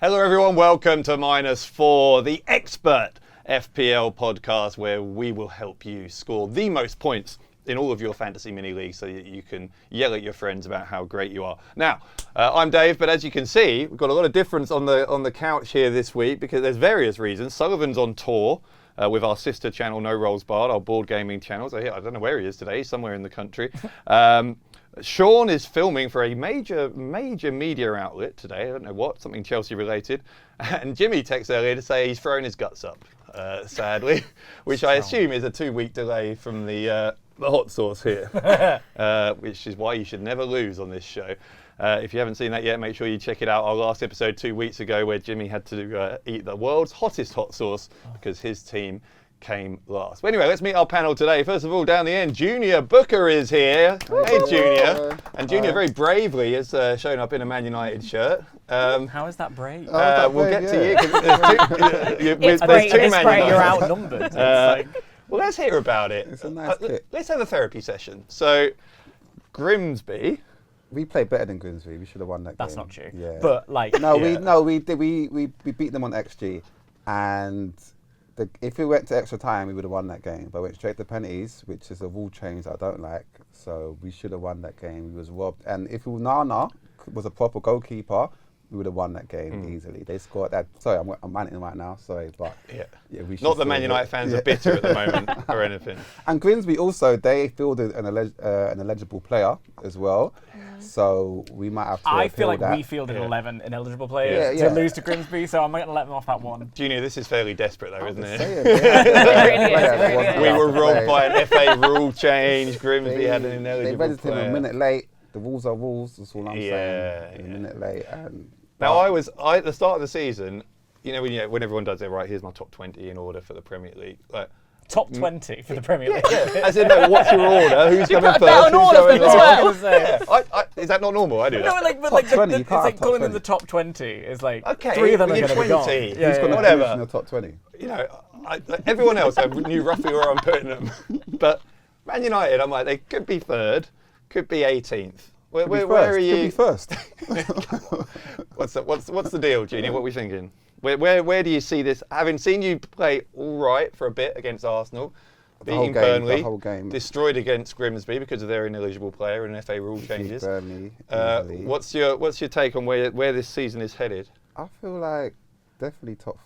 Hello everyone, welcome to -4, the expert FPL podcast where we will help you score the most points in all of your fantasy mini leagues so that you can yell at your friends about how great you are. Now, I'm Dave, but as you can see, we've got a lot of difference on the couch here this week because there's various reasons. Sullivan's on tour with our sister channel, No Rolls Barred, our board gaming channel. So I don't know where he is today, he's somewhere in the country. Sean is filming for a major media outlet today. I don't know what, something Chelsea related. And Jimmy texted earlier to say he's thrown his guts up, sadly, which I assume is a 2-week delay from the hot sauce here, which is why you should never lose on this show. If you haven't seen that yet, make sure you check it out. Our last episode 2 weeks ago where Jimmy had to eat the world's hottest hot sauce because his team came last. But anyway, let's meet our panel today. First of all, down the end, Junior Booker is here. Hey, Junior. And Junior very bravely has shown up in a Man United shirt. How is that brave? We'll get to you. There's two Man United. You're outnumbered. Well, let's hear about it. It's a nice kit. Let's have a therapy session. So, Grimsby. We played better than Grimsby. We should have won that game. That's not true. Yeah. But like, we did. We beat them on XG, and if we went to extra time, we would have won that game. But we went straight to penalties, which is a rule change I don't like. So we should have won that game. We was robbed. And if Nana was a proper goalkeeper, we would have won that game easily. They scored that. Sorry, I'm ranting right now. Sorry, but we should. Not that Man United fans are bitter at the moment or anything. And Grimsby also, they fielded an eligible player as well. So we might have to. I feel like that. we fielded 11 ineligible players to lose to Grimsby, so I'm not going to let them off that one. Junior, this is fairly desperate though, isn't it? We were robbed by an FA rule change. Grimsby had an ineligible They registered player. him a minute late. The rules are rules, that's all I'm saying. A minute late. Now, at the start of the season, when everyone does it, right, here's my top 20 in order for the Premier League. Like, Top 20 for the Premier League. As in, no, what's your order? Who's coming first? Bet on all of them as well. Is that not normal? I do that. No, like, but top 20, it's like calling them the top 20 is like, okay, 3 of them are going to be gone. Who's got whatever. in the top 20? Everyone else, I knew roughly where I'm putting them. But Man United, I'm like, they could be third, could be 18th. Where are you? Could be first. What's the deal, Junior? What are we thinking? Where do you see this? Having seen you play all right for a bit against Arsenal, beating Burnley, the whole game. Destroyed against Grimsby because of their ineligible player and FA rule changes. Burnley, what's your take on where this season is headed? I feel like definitely top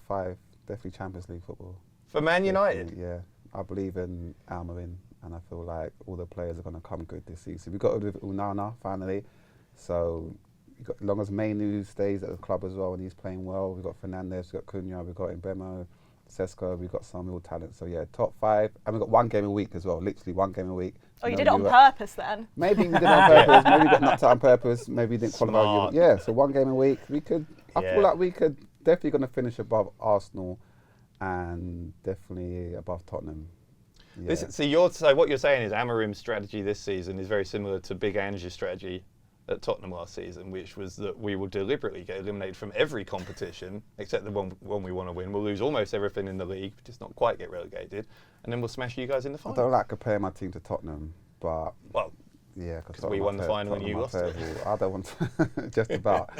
5, definitely Champions League football. For Man United? Definitely, yeah, I believe in Almarin, and I feel like all the players are going to come good this season. We got rid of Unana finally, so. As long as Mainu stays at the club as well and he's playing well, we've got Fernandes, we've got Cunha, we've got Mbemo, Sesko, we've got some real talent. So yeah, top 5. And we've got 1 game a week as well, literally 1 game a week. Oh, you did it on purpose then? Maybe we did it on purpose, maybe we got knocked out on purpose, maybe we didn't qualify. Yeah, so 1 game a week. I feel like we could definitely going to finish above Arsenal and definitely above Tottenham. Yeah. So what you're saying is Amarim's strategy this season is very similar to Big Ange's strategy at Tottenham last season, which was that we will deliberately get eliminated from every competition except the one we want to win. We'll lose almost everything in the league, just not quite get relegated, and then we'll smash you guys in the final. I don't like comparing my team to Tottenham, but because we won the final and you lost it. I don't want to, just about.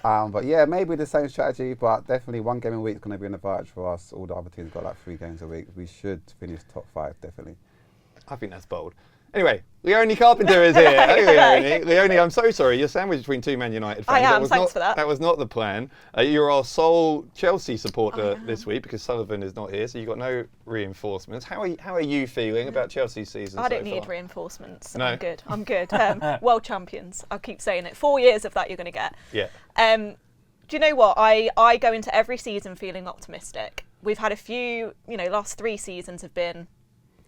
But yeah, maybe the same strategy, but definitely 1 game a week is going to be an advantage for us. All the other teams got like 3 games a week. We should finish top 5, definitely. I think that's bold. Anyway, Leonie Carpenter is here. Hey, Leonie. Leonie, I'm so sorry. You're sandwiched between 2 Man United fans. I am, thanks for that. That was not the plan. You're our sole Chelsea supporter this week because Sullivan is not here, so you've got no reinforcements. How are you feeling about Chelsea's season I so don't far? need reinforcements. No? I'm good. World champions. I'll keep saying it. 4 years of that you're going to get. Yeah. Do you know what? I go into every season feeling optimistic. We've had a few, last 3 seasons have been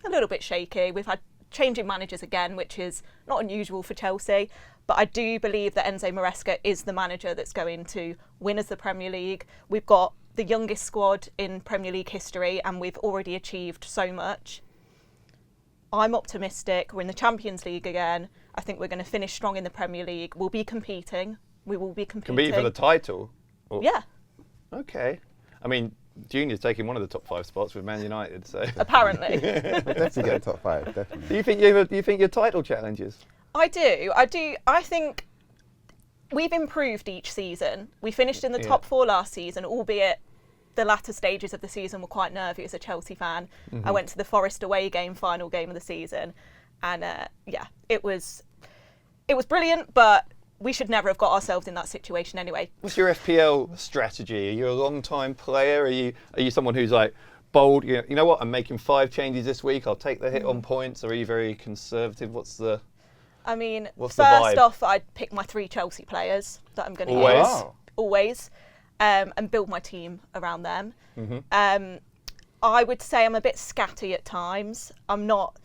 a little bit shaky. We've had changing managers again, which is not unusual for Chelsea, but I do believe that Enzo Maresca is the manager that's going to win us the Premier League. We've got the youngest squad in Premier League history and we've already achieved so much. I'm optimistic. We're in the Champions League again. I think we're going to finish strong in the Premier League. We'll be competing. We will be competing. Compete for the title? Yeah. Okay. I mean, Junior's taking one of the top 5 spots with Man United, so apparently. We'll definitely get top 5, definitely. Do you think your title challenges? I do. I think we've improved each season. We finished in the top 4 last season, albeit the latter stages of the season were quite nervy as a Chelsea fan. I went to the Forest away game, final game of the season, and it was brilliant, but we should never have got ourselves in that situation anyway. What's your FPL strategy? Are you a long-time player? Are you someone who's like bold? You know what? I'm making 5 changes this week. I'll take the hit on points. Or are you very conservative? What's the first off, I'd pick my 3 Chelsea players that I'm going to use always, and build my team around them. I would say I'm a bit scatty at times. I'm not.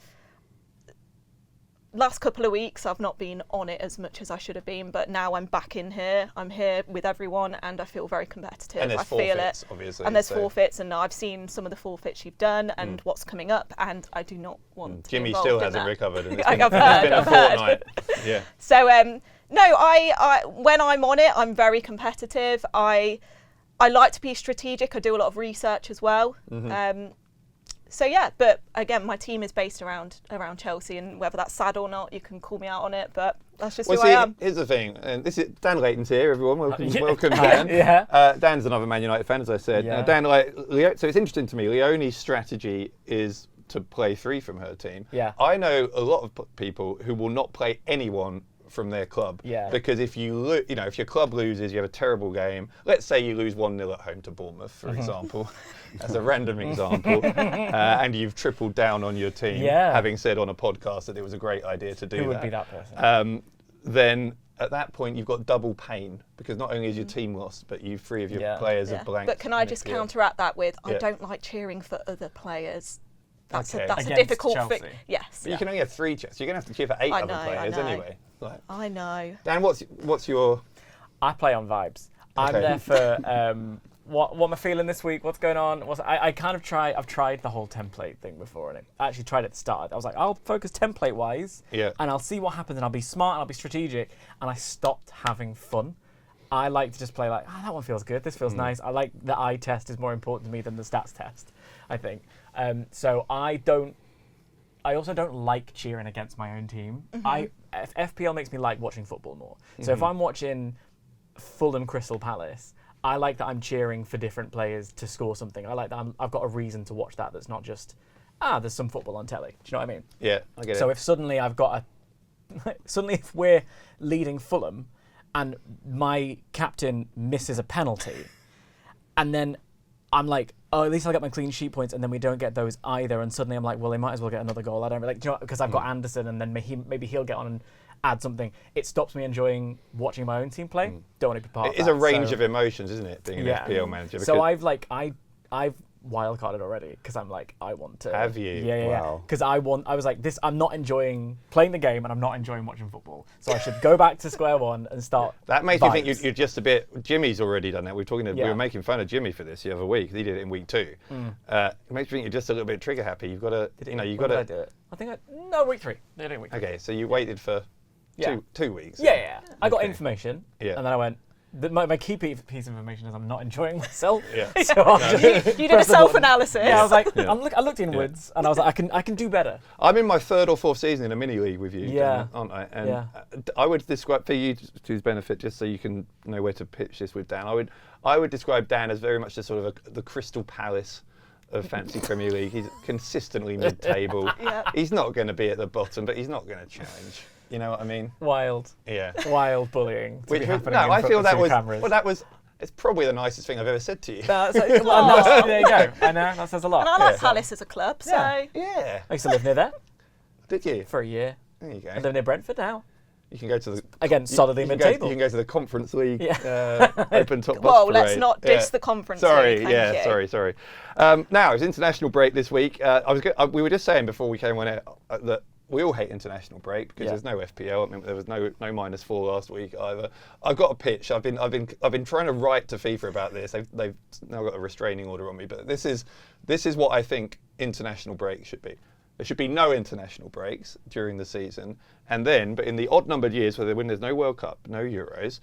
Last couple of weeks, I've not been on it as much as I should have been, but now I'm back in here. I'm here with everyone, and I feel very competitive. And there's I feel it. Obviously. And there's forfeits, and I've seen some of the forfeits you've done and what's coming up, and I do not want to Jimmy be still involved hasn't in that. recovered, and I've been a fortnight. Yeah. So, no, I when I'm on it, I'm very competitive. I like to be strategic. I do a lot of research as well. So yeah, but again, my team is based around Chelsea, and whether that's sad or not, you can call me out on it, but that's just who I am. Here's the thing, and this is Dan Layton's here, everyone. Welcome, Dan. Dan's another Man United fan, as I said. Now, Dan, so it's interesting to me. Leonie's strategy is to play 3 from her team. Yeah. I know a lot of people who will not play anyone from their club. Yeah. Because if if your club loses, you have a terrible game. Let's say you lose 1-0 at home to Bournemouth, for example, as a random example, and you've tripled down on your team, having said on a podcast that it was a great idea to do that. Who would be that person? Then at that point you've got double pain, because not only is your team lost, but 3 of your players are blank. But can I just counteract that with, I don't like cheering for other players. That's a Against difficult Chelsea. thing. Yes. But you can only have 3 checks. You're going to have to cheer for 8 other players anyway. Like, I know. Dan, what's your... I play on vibes. I'm there for what am I feeling this week? What's going on? I've tried the whole template thing before, and I actually tried at the start. I was like, I'll focus template-wise, and I'll see what happens, and I'll be smart, and I'll be strategic, and I stopped having fun. I like to just play like, that one feels good, this feels nice. I like the eye test is more important to me than the stats test, I think. So I also don't like cheering against my own team. FPL makes me like watching football more. So if I'm watching Fulham Crystal Palace, I like that I'm cheering for different players to score something. I like that I've got a reason to watch that. That's not just there's some football on telly. Do you know what I mean? Yeah, I get it. So if suddenly if we're leading Fulham and my captain misses a penalty, and then I'm like, oh, at least I'll get my clean sheet points, and then we don't get those either, and suddenly I'm like, well, they might as well get another goal. I don't really, because I've got Anderson, and then maybe he'll get on and add something. It stops me enjoying watching my own team play. Don't want to be part of that. It is a range of emotions, isn't it, being an FPL manager? So I've wildcarded already, because I'm like, I want to. Have you? Yeah. Because I was like, I'm not enjoying playing the game, and I'm not enjoying watching football. So I should go back to square one and start. That makes you think you're just a bit. Jimmy's already done that. We were making fun of Jimmy for this the other week. He did it in week 2. It makes you think you're just a little bit trigger happy. You've got to. Did I do it? I think week 3. I did it in week 3. Okay, so you waited for 2 weeks. Yeah. I got information, and then I went. My key piece of information is I'm not enjoying myself. So you did a self-analysis. Yeah, I was like, I looked inwards, and I was like, I can do better. I'm in my 3rd or 4th season in a mini league with you, Dan, aren't I? And I would describe, for you to's benefit, just so you can know where to pitch this with Dan, I would describe Dan as very much the sort of the Crystal Palace of fantasy Premier League. He's consistently mid-table. He's not going to be at the bottom, but he's not going to challenge. You know what I mean? Wild. Yeah. Wild bullying. I feel that was. Cameras. Well, that was. It's probably the nicest thing I've ever said to you. There you go. I know, that says a lot. And I like Palace as a club, so. Yeah. I used to live near there. Did you? For a year. There you go. I live near Brentford now. You can go to the... Again, solidly mid-table. You can go to the Conference League open top bus Whoa, parade. let's not diss the Conference League. Sorry. Now, it's international break this week. We were just saying before we came on air that we all hate international break because there's no FPL. I mean, there was no -4 last week either. I've got a pitch. I've been trying to write to FIFA about this. They've now got a restraining order on me. But this is what I think international break should be. There should be no international breaks during the season. And then, but in the odd-numbered years when there's no World Cup, no Euros,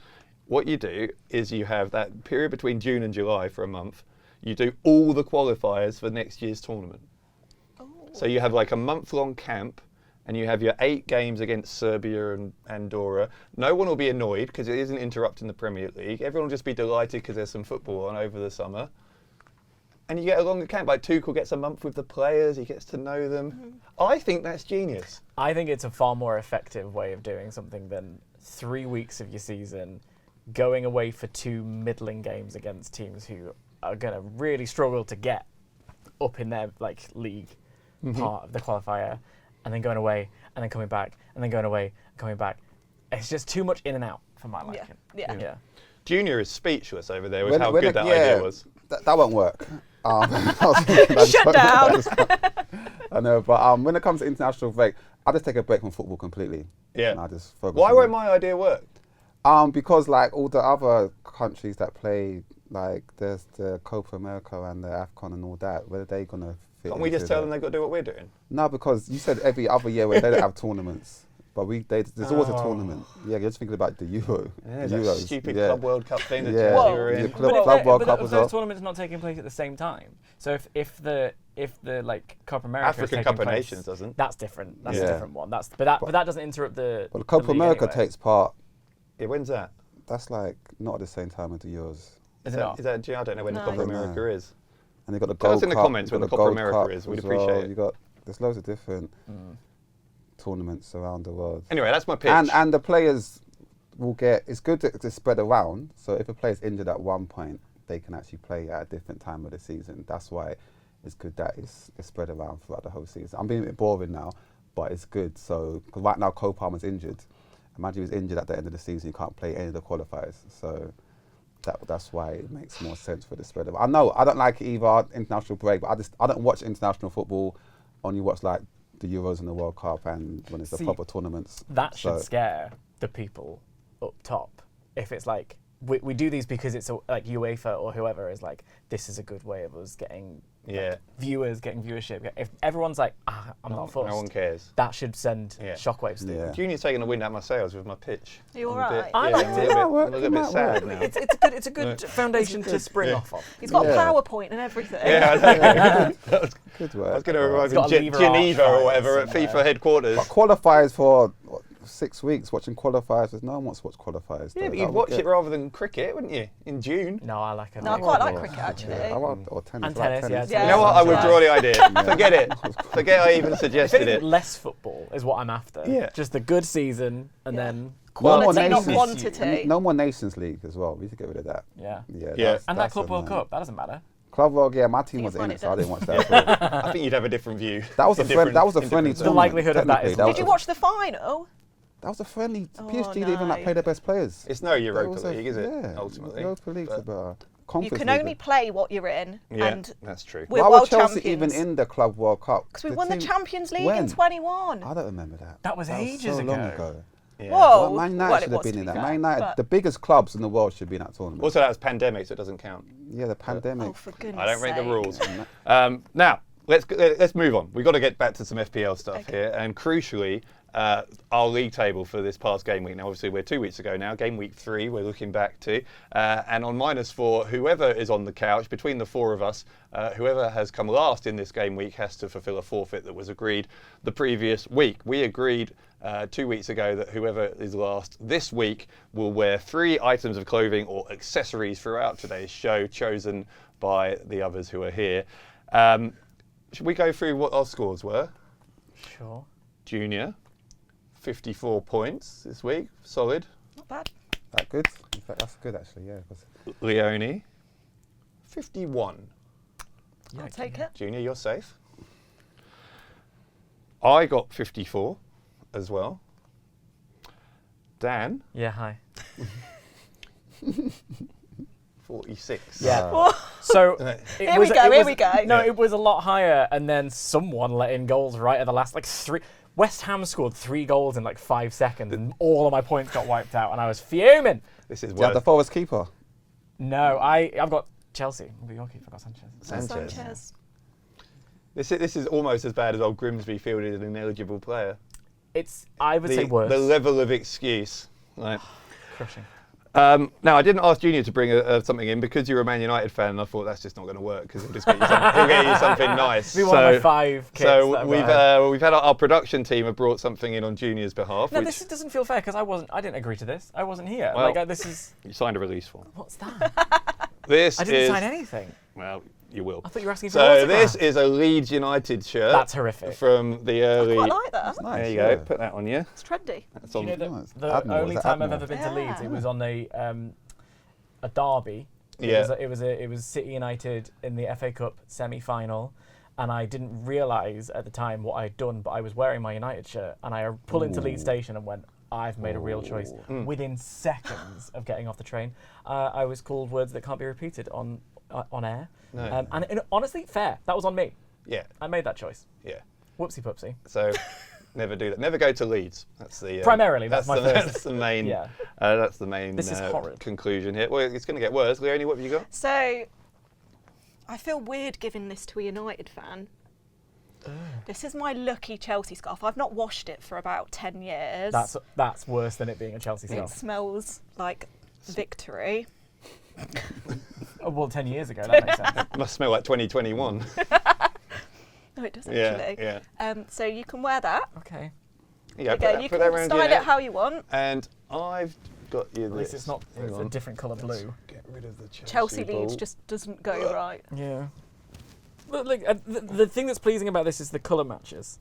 what you do is you have that period between June and July for a month. You do all the qualifiers for next year's tournament. Oh. So you have like a month-long camp, and you have your 8 games against Serbia and Andorra, no one will be annoyed because it isn't interrupting the Premier League. Everyone will just be delighted because there's some football on over the summer. And you get a longer camp. Like Tuchel gets a month with the players, he gets to know them. I think that's genius. I think it's a far more effective way of doing something than 3 weeks of your season going away for 2 middling games against teams who are going to really struggle to get up in their league part of the qualifier, and then going away and then coming back and then going away and coming back. It's just too much in and out for my liking. Yeah. Junior is speakless over there with how good that idea was. That won't work. Shut down. I know, but when it comes to international break, I just take a break from football completely. Yeah. And I just focus. Why on won't it. my idea work? Because like all the other countries that play, like there's the Copa America and the AFCON and all that, where are they gonna fit? Can't we just tell them they've got to do what we're doing? No, because you said every other year where they don't have tournaments. But there's always a tournament. Yeah, you're just thinking about the Euro. Yeah, the that Euros. stupid Club World Cup thing that Yeah. Chelsea were in. The Club World Cup as well. Those tournaments not taking place at the same time. So if the Copa America African is Cup taking of place, Nations doesn't. That's different. That's a Yeah. different one. But that doesn't interrupt the. Well, the Copa league America anyway. takes part. Yeah, when's that? That's like not at the same time as the Euros. Is it not? Is that I don't know when the No. Copa I don't America know. is. And they got the Tell Gold us in the Cup, comments you've when got the Copa Gold America Cup is. We'd as appreciate it. There's loads of different tournaments around the world. Anyway, that's my pitch. And the players will get. It's good to spread around. So if a player's injured at one point, they can actually play at a different time of the season. That's why it's good that it's spread around throughout the whole season. I'm being a bit boring now, but it's good. So because right now Cole Palmer's injured. Imagine he was injured at the end of the season. You can't play any of the qualifiers. So that's why it makes more sense for the spread around. I know I don't like either international break, but I don't watch international football. Only watch like the Euros and the World Cup and when it's the proper tournaments. That should scare the people up top. If it's like, we do these because it's like UEFA or whoever is like, this is a good way of us getting viewers, getting viewership. If everyone's like, I'm not fussed. No one cares. That should send shockwaves through. Yeah. Junior's taking the wind out my sails with my pitch. Are you I'm all a bit- right? I liked it. I'm a little bit sad now. It's a good foundation to spring off of. He's got a Yeah. PowerPoint and everything. Yeah, I know. Good I work. was going to arrive got in a lever Geneva arch or whatever at somewhere. FIFA headquarters. But qualifiers for 6 weeks, watching qualifiers. There's no one wants to watch qualifiers. Yeah, though. but That you'd would watch get- it rather than cricket, wouldn't you? In June. No, I like it. No, I quite like cricket actually. Yeah, or tennis. And I like tennis, yeah. You know what? I Yeah. withdraw the idea. Forget it. Forget I even If suggested anything, it. less football is what I'm after. Yeah. Just a good season and Yeah. then Quality, not nations. quantity. No more Nations League as well. We need to get rid of that. Yeah. Yeah. And that Club World Cup, that doesn't matter. Club World, yeah, my team He's wasn't in won it, it, so I doesn't didn't watch that. But I think you'd have a different view. that was a In friendly different tournament. The likelihood of that is technically. Did you watch the final? That was a friendly. Oh, PSG didn't even no. play their best players. It's no It Europa was League, is it? Yeah, Ultimately. Europa League's But- about You conference can league. only play what you're in, Yeah, and that's true. we're Why world were Chelsea champions. even in the Club World Cup? Because we The won the team- Champions League when? in 21. I don't remember that. That was ages so ago. long ago. Yeah. Whoa. Well, Man United Well, it should have was, been to in be that. fair, Man United, but- the biggest clubs in the world should be in that tournament. Also, that was pandemic, so it doesn't count. Yeah, the pandemic. Oh, for goodness I don't read the sake. rules. Now, let's move on. We've got to get back to some FPL stuff Okay. here, and crucially, our league table for this past game week. Now, obviously, we're 2 weeks ago now. Game week 3, we're looking back to, and on -4, whoever is on the couch between the 4 of us, whoever has come last in this game week has to fulfil a forfeit that was agreed the previous week. We agreed 2 weeks ago that whoever is last this week will wear 3 items of clothing or accessories throughout today's show, chosen by the others who are here. Should we go through what our scores were? Sure. Junior, 54 points this week, solid. Not bad. That good? In fact, that's good actually. Yeah. 'Cause Leonie, 51. I'll take it. Junior, you're safe. I got 54 as well. Dan, Yeah, hi. 46. Yeah. So Here we go. No, it was a lot higher, and then someone let in goals right at the last, like 3. West Ham scored 3 goals in like 5 seconds, and all of my points got wiped out, and I was fuming. This is Do you have the worth Forest keeper? No, I've got Chelsea. But your keeper got Sanchez. Sanchez. This is almost as bad as old Grimsby fielded an ineligible player. I would say worse. The level of excuse. Right. Crushing. Now, I didn't ask Junior to bring something in because you're a Man United fan, and I thought that's just not going to work because he'll get you something nice. Be one of my 5 kits. So we've had our production team have brought something in on Junior's behalf. No, this doesn't feel fair because I didn't agree to this. I wasn't here. Well, this is. You signed a release form. What's that? This I didn't sign anything. Well, you will. I thought you were asking for an autograph. This is a Leeds United shirt. That's horrific. From the early. I quite like that. That's nice, There you yeah. go. Put that on you. It's trendy. That's Do on. you know Oh, it's the Admiral, only is it time I've Admiral? ever been to Leeds, Yeah. it was on a derby. Yeah. It was City United in the FA Cup semi-final, and I didn't realise at the time what I'd done, but I was wearing my United shirt, and I pulled into Leeds Station and went, I've made a real choice. Within seconds of getting off the train, I was called words that can't be repeated on air. No. And honestly, fair. That was on me. Yeah. I made that choice. Yeah. Whoopsie poopsie. So. Never do that. Never go to Leeds. That's the primarily. That's my first. That's the main. Yeah. That's the main. This is horrid. Conclusion here. Well, it's going to get worse. Leonie, what have you got? So, I feel weird giving this to a United fan. This is my lucky Chelsea scarf. I've not washed it for about 10 years. That's worse than it being a Chelsea It scarf. smells like victory. Oh, well, 10 years ago, that makes sense. It must smell like 2021. No, it does Yeah, actually. yeah. So you can wear that. Okay. Yeah, There you go. You can style it how you want. And I've got you this. At least it's not. Hang It's a on. different colour blue. Get rid of the Chelsea ball. Leeds just doesn't go right. Yeah. But like the thing that's pleasing about this is the colour matches.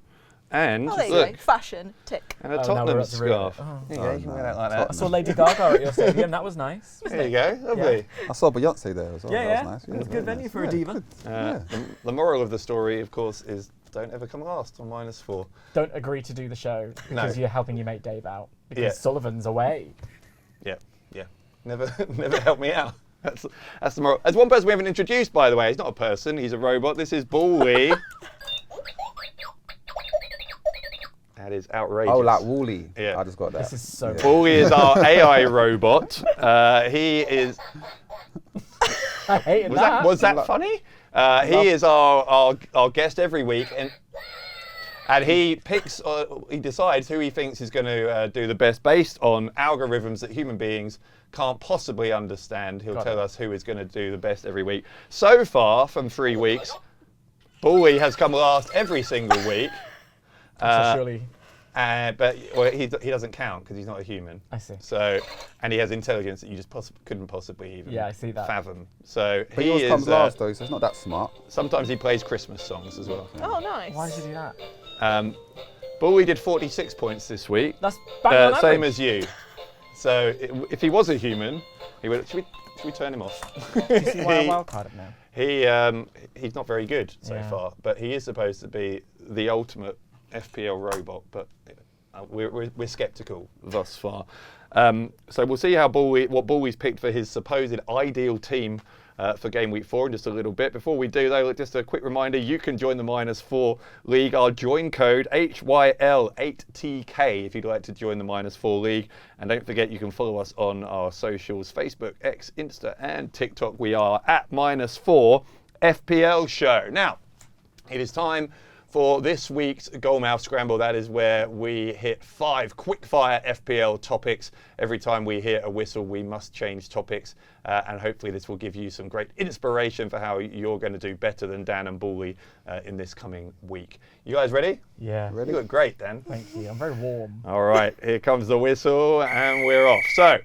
And Oh, there you look, go. Fashion. Tick. and a Oh, now Tottenham we're up to read it. scarf. Oh. There you go. You can wear that like I that. saw Lady Gaga at your stadium. That was nice. There you go. Lovely. I saw Beyonce there as well. Yeah, that yeah. was nice. It was a very good venue nice. for a diva. good. The moral of the story, of course, is don't ever come last on -4. Don't agree to do the show because No. you're helping your mate Dave out because Yeah. Sullivan's away. Yeah, yeah. Never help me out. That's the moral. There's one person we haven't introduced, by the way. He's not a person. He's a robot. This is Bully. That is outrageous. Oh, like Wally. Yeah. I just got that. This is so Yeah. Bully is our AI robot. He is. I hated that. Was that funny? He is our guest every week, and he picks. He decides who he thinks is going to do the best based on algorithms that human beings can't possibly understand. He'll tell us who is going to do the best every week. So far, from 3 weeks, Bully has come last every single week. So surely. But he doesn't count because he's not a human. I see. So, and he has intelligence that you just couldn't possibly even Yeah, I see that. fathom. So But he yours is. comes last though, so it's not that smart. Sometimes he plays Christmas songs as well. Oh, nice. Why did you do that? Bully did 46 points this week. That's bang on same average. as you. So if he was a human, he would. Should we turn him off? Do you see why I wildcarded now? He's not very good so Yeah. far, but he is supposed to be the ultimate FPL robot. But we're sceptical thus far. So we'll see how what Bully's picked for his supposed ideal team for game week 4 in just a little bit. Before we do though, just a quick reminder, you can join the -4 League. Our join code HYL8TK if you'd like to join the -4 League. And don't forget you can follow us on our socials, Facebook, X, Insta and TikTok. We are at -4 FPL Show. Now, it is time for this week's Goalmouth Scramble. That is where we hit 5 quick-fire FPL topics. Every time we hear a whistle, we must change topics. And hopefully this will give you some great inspiration for how you're going to do better than Dan and Bully in this coming week. You guys ready? Yeah. Ready? You look great, Dan. Thank you. I'm very warm. All right, here comes the whistle and we're off. So,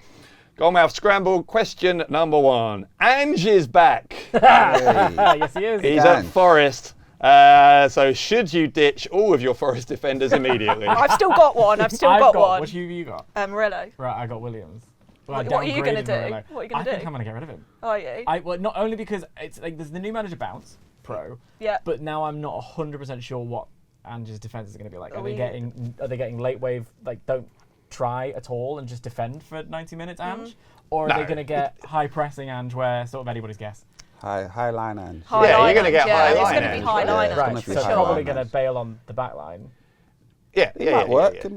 Goalmouth Scramble, question number 1. Ange is back. Yes, he is. He's at Ange. Forest. So should you ditch all of your Forest defenders immediately? I've still got one. I've still I've got got one. What have you got? Murillo. Right, I got Williams. Well, I What are you gonna downgraded do? Murillo. What are you gonna I think do? I'm gonna get rid of him. Are you? Well, not only because it's like there's the new manager bounce pro, Yeah. but now I'm not 100% sure what Ange's defense is going to be like. Are they we- getting late wave, like don't try at all and just defend for 90 minutes, Ange, or are No. they going to get high pressing Ange where sort of anybody's guess? High line and. High Yeah, line you're gonna get Ange, high It's line going to be Ange, high right? line Yeah, Right, gonna Ange, be so for high probably line going to Ange. bail on the back line. Yeah, It might work. yeah. It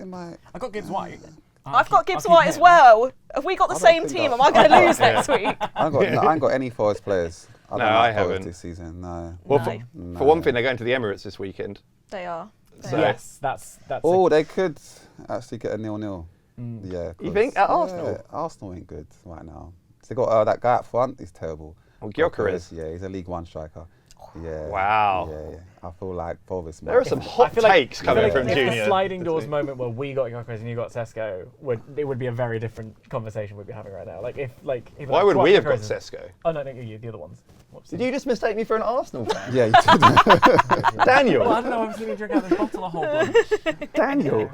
might. I got Gibbs White. I've got Gibbs White as well. Have we got the I don't same think team? that- Am I going to lose next week? I ain't got any Forest players. I don't No, like I Forest haven't. this season. No. Well, No. for one thing, they're going to the Emirates this weekend. They are. So- Yes, that's. Oh, they could actually get a 0-0. Yeah. You think at 'cause, Arsenal? Yeah, Arsenal ain't good right now. So they got that guy up front. He's terrible. Well, Gyökeres. Yeah, he's a League One striker. Yeah. Wow. Yeah. I feel like Forest. There are some I hot feel like- takes coming I feel from like if Junior. the sliding doors moment where we got Gyökeres and you got Sesko, it would be a very different conversation we'd be having right now. If Why would we have got Gyökeres Sesko? Oh no, you, the other ones. Whoops. Did you just mistake me for an Arsenal fan? Yeah, you did. Daniel. Well, I don't know. I've seen you drink out of this bottle a whole bunch. Daniel.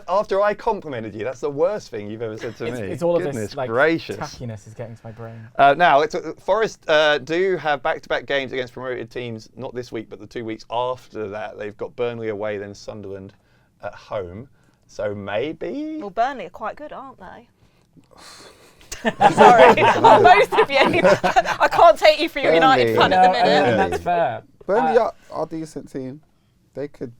After I complimented you, that's the worst thing you've ever said to me. It's all of Goodness this like gracious. tackiness is getting to my brain. Now, Forest do have back-to-back games against promoted teams, not this week, but the 2 weeks after that. They've got Burnley away, then Sunderland at home. So maybe... Well, Burnley are quite good, aren't they? Sorry, both of you. I can't take you for your United fan at the minute. And that's fair. Burnley are a decent team. They could.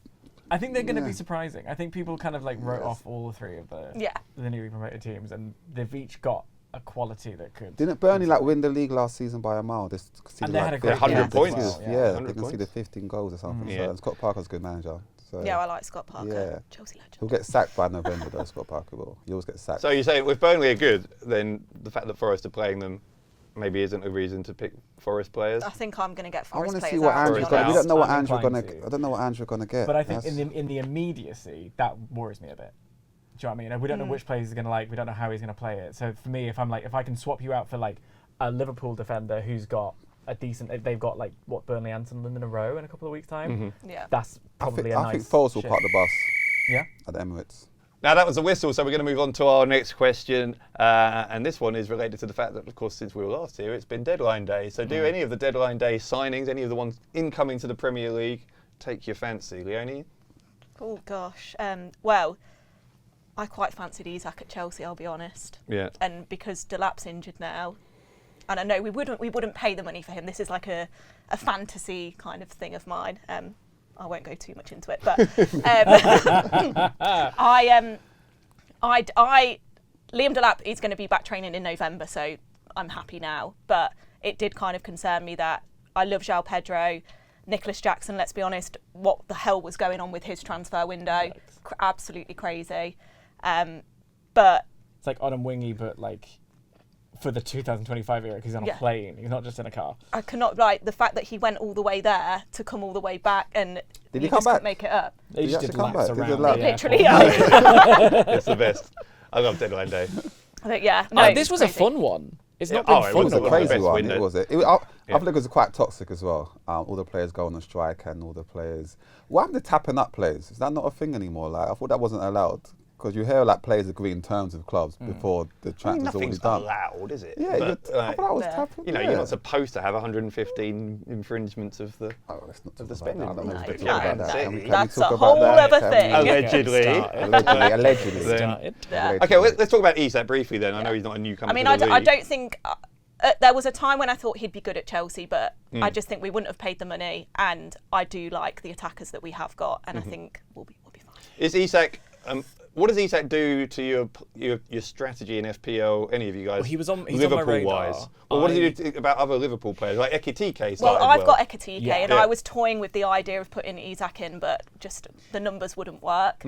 I think they're going to be surprising. I think people kind of wrote off all three of the Yeah. newly promoted teams, and they've each got a quality that could. Didn't Burnley win the league last season by a mile? And they had a great 100 game points. as well, Yeah, 100 they conceded points. 15 goals or something. Yeah. So Scott Parker's a good manager. So Yeah, I like Scott Parker. Yeah. Chelsea legend. He'll get sacked by November though. Scott Parker will. He always gets sacked. So you're saying if Burnley are good, then the fact that Forest are playing them maybe isn't a reason to pick Forest players? I think I'm going to get I Forest want to players see what out, to be Ange's going. We honest. don't know what I'm Ange are going inclined to. to. I don't know what Ange are going to get. But I think That's- in the immediacy, that worries me a bit. Do you know what I mean? We don't know which players he's going to like. We don't know how he's going to play it. So for me, if I can swap you out for a Liverpool defender who's got a decent, they've got Burnley and Sunderland in a row in a couple of weeks' time. Yeah. That's probably a nice. I think Foles will shift. park the bus Yeah. at the Emirates. Now that was a whistle, so we're going to move on to our next question, and this one is related to the fact that, of course, since we were last here, it's been deadline day. So do any of the deadline day signings, any of the ones incoming to the Premier League, take your fancy, Leonie? Oh gosh. Well, I quite fancied Isak at Chelsea. I'll be honest. Yeah. And because Delap's injured now, and I know we wouldn't pay the money for him. This is like a fantasy kind of thing of mine. I won't go too much into it, but Liam Delap is going to be back training in November, so I'm happy now. But it did kind of concern me that I love João Pedro, Nicholas Jackson. Let's be honest, what the hell was going on with his transfer window? Absolutely crazy. But It's like on a wingy, but for the 2025 era, because he's on a plane. He's not just in a car. I cannot the fact that he went all the way there to come all the way back, and Did he you come just couldn't back? make it up. They he just actually did come laps back? Did he around. lap? the Literally, airport. It's the best. I love deadline day. I think, no, This was crazy. a fun one. It's Yeah. not been Oh, it fun. was It was a one of the crazy best one. windows. It was. I feel like it was quite toxic as well. All the players going on strike and all the players. What happened to tapping up players? Is that not a thing anymore? I thought that wasn't allowed. Because you hear players agreeing terms with clubs before the transfer's already Nothing's done. allowed, is it? Yeah, But, I thought that was Yeah. tapping. you're not supposed to have 115 infringements of the... Oh, let's not of the talk spending about that. rules. I don't know if we Yeah, talk about that. Man Can we City. That's talk a about whole that? other Can thing. we- Allegedly. Allegedly. Started. Yeah. Okay, let's talk about Isak briefly then. I know he's not a newcomer I mean, to the I league. don't think there was a time when I thought he'd be good at Chelsea, but I just think we wouldn't have paid the money, and I do like the attackers that we have got, and I think we'll be fine. Is Isak... what does Isak do to your strategy in FPL? Any of you guys? Well, he's on my Liverpool-wise. radar. Or what does he do about other Liverpool players? Like Ekitike started Well, I've got Ekitike, Yeah. and Yeah. I was toying with the idea of putting Isak in, but just the numbers wouldn't work.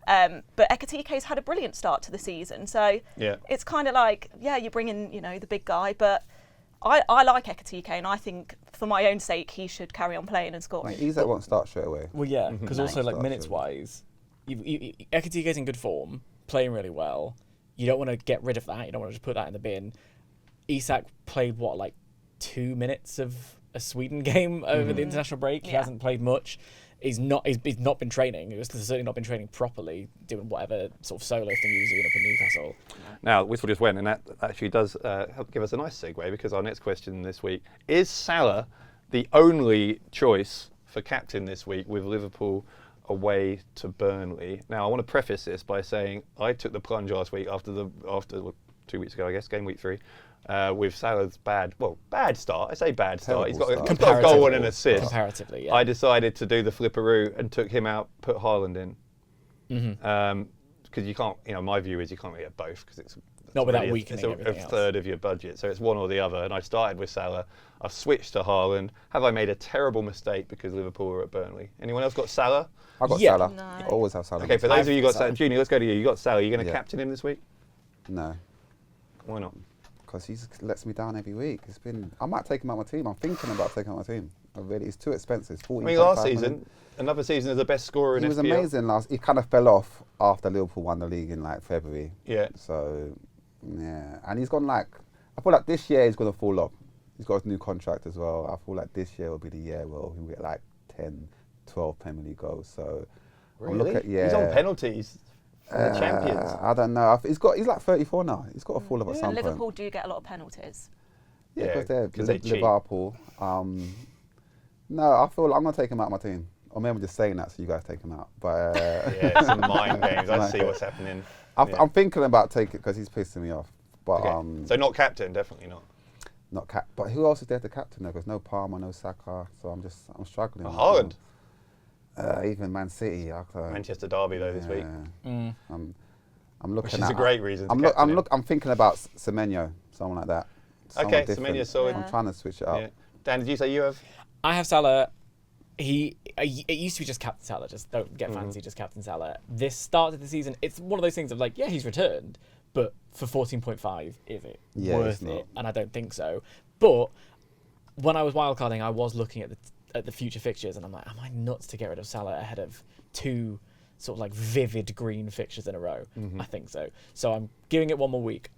But Ekitike's had a brilliant start to the season, so Yeah. it's kind of you bring in the big guy, but I like Ekitike, and I think for my own sake he should carry on playing and scoring. Isak won't start straight away. Well, yeah, because also Nice. minutes-wise, Ekitike's in good form, playing really well. You don't want to get rid of that. You don't want to just put that in the bin. Isak played 2 minutes of a Sweden game over the international break. He Yeah. hasn't played much. He's not been training. He's certainly not been training properly, doing whatever sort of solo thing he was doing up in Newcastle. Now, whistle just went, and that actually does help give us a nice segue, because our next question this week is Salah the only choice for captain this week with Liverpool away to Burnley? Now, I want to preface this by saying I took the plunge last week after 2 weeks ago, I guess, game week 3, with Salah's bad start. I say bad start. He's got a goal and an assist. Comparatively, yeah. I decided to do the flipperoo and took him out, put Haaland in. Because you can't, my view is you can't really have both, because it's Not without really weakening it's a everything else. third of your budget, so it's one or the other. And I started with Salah. I've switched to Haaland. Have I made a terrible mistake because Liverpool are at Burnley? Anyone else got Salah? I got Yeah. Salah. No. I always have Salah. Okay, for those of you who got Salah. Salah, Junior, let's go to you. You got Salah. You going to Yeah. captain him this week? No, Why not? because he just lets me down every week. I might take him out of my team. I'm thinking about taking him out of my team. It's too expensive. I mean, last season, another season as the best scorer in he was FPL. amazing He kind of fell off after Liverpool won the league in like February. Yeah. So, yeah. And he's gone I feel like this year he's going to fall off. He's got a new contract as well. I feel like this year will be the year where he'll get like 10, 12 Premier League goals. So, Really? yeah. He's on penalties for the champions. I don't know. He's like 34 now. He's got to fall off at some Liverpool point. do get a lot of penalties. Yeah, because they're they're cheap. Liverpool. No, I feel I'm going to take him out of my team. Or maybe I'm just saying that so you guys take him out. But Yeah, some mind games. I see what's happening. I'm thinking about taking it because he's pissing me off. But Okay. So not captain, definitely not. not But who else is there to captain? There's no Palmer, no Saka. So I'm struggling. Haaland. Even Man City. Manchester derby though this week, I'm looking which is at a great reason. I'm, to look, captain him. I'm thinking about Semenyo, someone like that. Someone Okay, different. Semenyo's solid. I'm trying to switch it up. Yeah. Dan, did you say you have? I have Salah. It used to be just Captain Salah, just don't get fancy, just Captain Salah. This start of the season, it's one of those things of like, yeah, he's returned, but for 14.5, is it Yeah, worth it's not. it? And I don't think so. But when I was wildcarding, I was looking at the future fixtures, and I'm like, am I nuts to get rid of Salah ahead of two sort of like vivid green fixtures in a row? I think so. So I'm giving it one more week.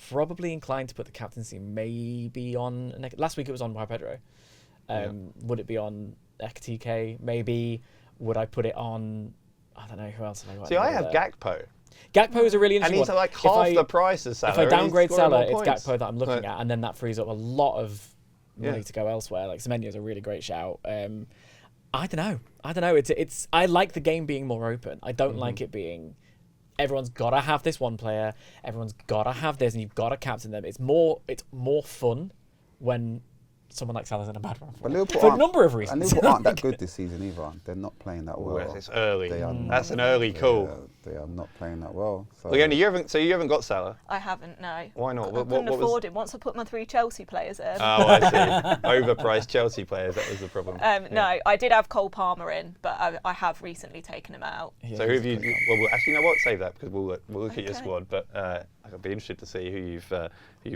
Probably inclined to put the captaincy maybe on. Last week it was on João Pedro. Would it be on Ekatike? Maybe. Would I put it on? I don't know who else have I got. See, I have Gakpo, Gakpo is a really and interesting he's one. like If half the price of Salah. If I and he's downgrade scoring Salah, more it's points. Gakpo that I'm looking at, and then that frees up a lot of money Yeah. to go elsewhere. Like Semenyo is a really great shout. I don't know. It's. I like the game being more open. I don't like it being. Everyone's gotta have this one player. Everyone's gotta have this, and you've gotta captain them. It's more fun when someone like Salah's in a bad run But Liverpool for a aren't- number of reasons. And Liverpool aren't that good this season either. They're not playing that well. Well, it's early. They are That's not. an early call. They are not playing that well. So Leonie, you haven't got Salah. I haven't, no. Why not? I What couldn't was- afford him. Once I put my 3 Chelsea players in. Oh, I see. Overpriced Chelsea players. That was the problem. No, I did have Cole Palmer in, but I have recently taken him out. Yeah, So who he's have you? pretty Well, actually, you know what? Save that because we'll look at your Okay. squad. But I'd be interested to see who you've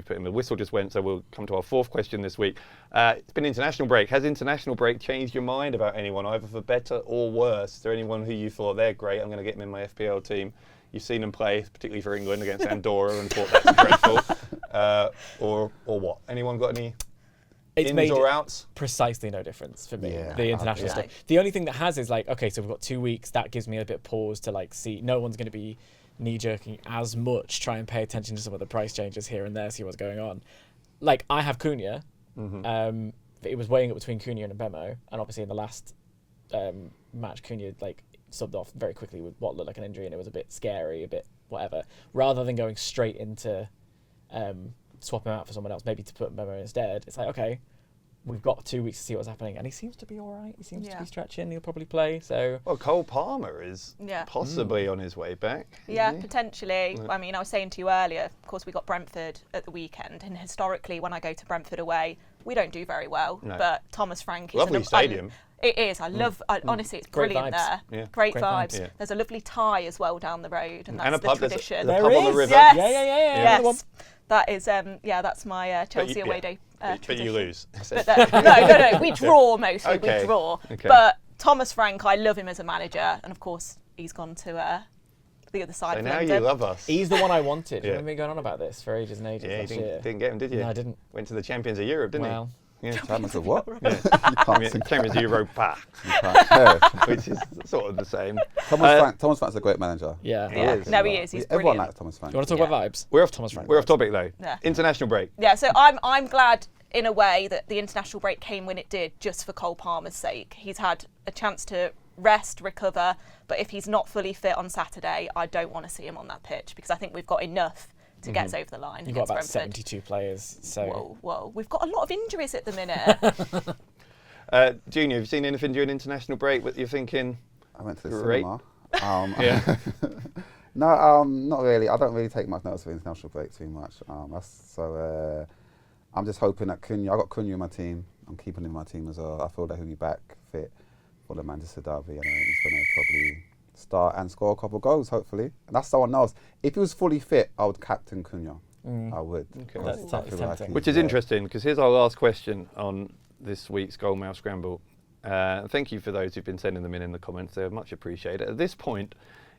put in. The whistle just went, so we'll come to our fourth question this week. It's been international break. Has international break changed your mind about anyone, either for better or worse? Is there anyone who you thought they're great? I'm going to get them in my FPL team. You've seen them play, particularly for England against Andorra, and thought that's dreadful. Or what? Anyone got any It's ins made or outs? precisely no difference for me. Yeah, the international yeah. stuff. The only thing that has is like, okay, so we've got 2 weeks. That gives me a bit of pause to like see. No one's going to be knee-jerking as much. Try and pay attention to some of the price changes here and there. See what's going on. Like I have Cunha. It was weighing up between Cunha and Mbemo, and obviously in the last match, Cunha like subbed off very quickly with what looked like an injury, and it was a bit scary, a bit whatever. Rather than going straight into swap him out for someone else, maybe to put Mbemo instead. It's like, okay, we've got 2 weeks to see what's happening, and he seems to be all right. He seems to be stretching. He'll probably play. So Well, Cole Palmer is Yeah. possibly on his way back. Yeah, isn't he? potentially. I mean, I was saying to you earlier, of course, we got Brentford at the weekend, and historically, when I go to Brentford away, we don't do very well. No. But Thomas Frank is Lovely stadium. It is. I love. Honestly, it's Great brilliant vibes. there. Yeah. Great Great vibes. vibes. Yeah. There's a lovely Thai as well down the road, and that's And a the pub. There's tradition. a pub on the river. Yes. Yeah. Another one. Yes. That is. That's my Chelsea you- away yeah. day. But you tradition. lose. But no. We draw mostly. Okay. We draw. Okay. But Thomas Frank, I love him as a manager, and of course, he's gone to the other side So of now London. you love us. he's the one I wanted. Yeah. We've been going on about this for ages and ages. Yeah, you last year. didn't get him, did you? No, I didn't. Went to the Champions of Europe, didn't Well, he? Yeah. Champions of what? Yeah. You can't sing. Champions of Europa, You can't. Yeah. which is sort of the same. Thomas Frank's a great manager. yeah. He is. No, he is. He's Everyone brilliant. likes Thomas Frank. You want to talk about vibes? We're off Thomas Frank. We're off topic though. Yeah. International break. Yeah, so I'm glad in a way that the international break came when it did, just for Cole Palmer's sake. He's had a chance to rest, recover, but if he's not fully fit on Saturday, I don't want to see him on that pitch because I think we've got enough to get us over the line. You've got against about Brentford. 72 players. So Whoa. We've got a lot of injuries at the minute. Junior, have you seen anything during international break that you're thinking? I went to the Great. cinema. Yeah. No, not really. I don't really take much notice of international break too much. I'm just hoping that Cunha. I got Cunha in my team. I'm keeping him in my team as well. I feel that he'll be back fit for the Manchester derby, and he's going to probably start and score a couple of goals, hopefully. And that's someone else. If he was fully fit, I would captain Cunha. I would. Okay. That's tempting. Which is interesting, because here's our last question on this week's Goalmouth Scramble. Thank you for those who've been sending them in the comments. They're much appreciated. At this point,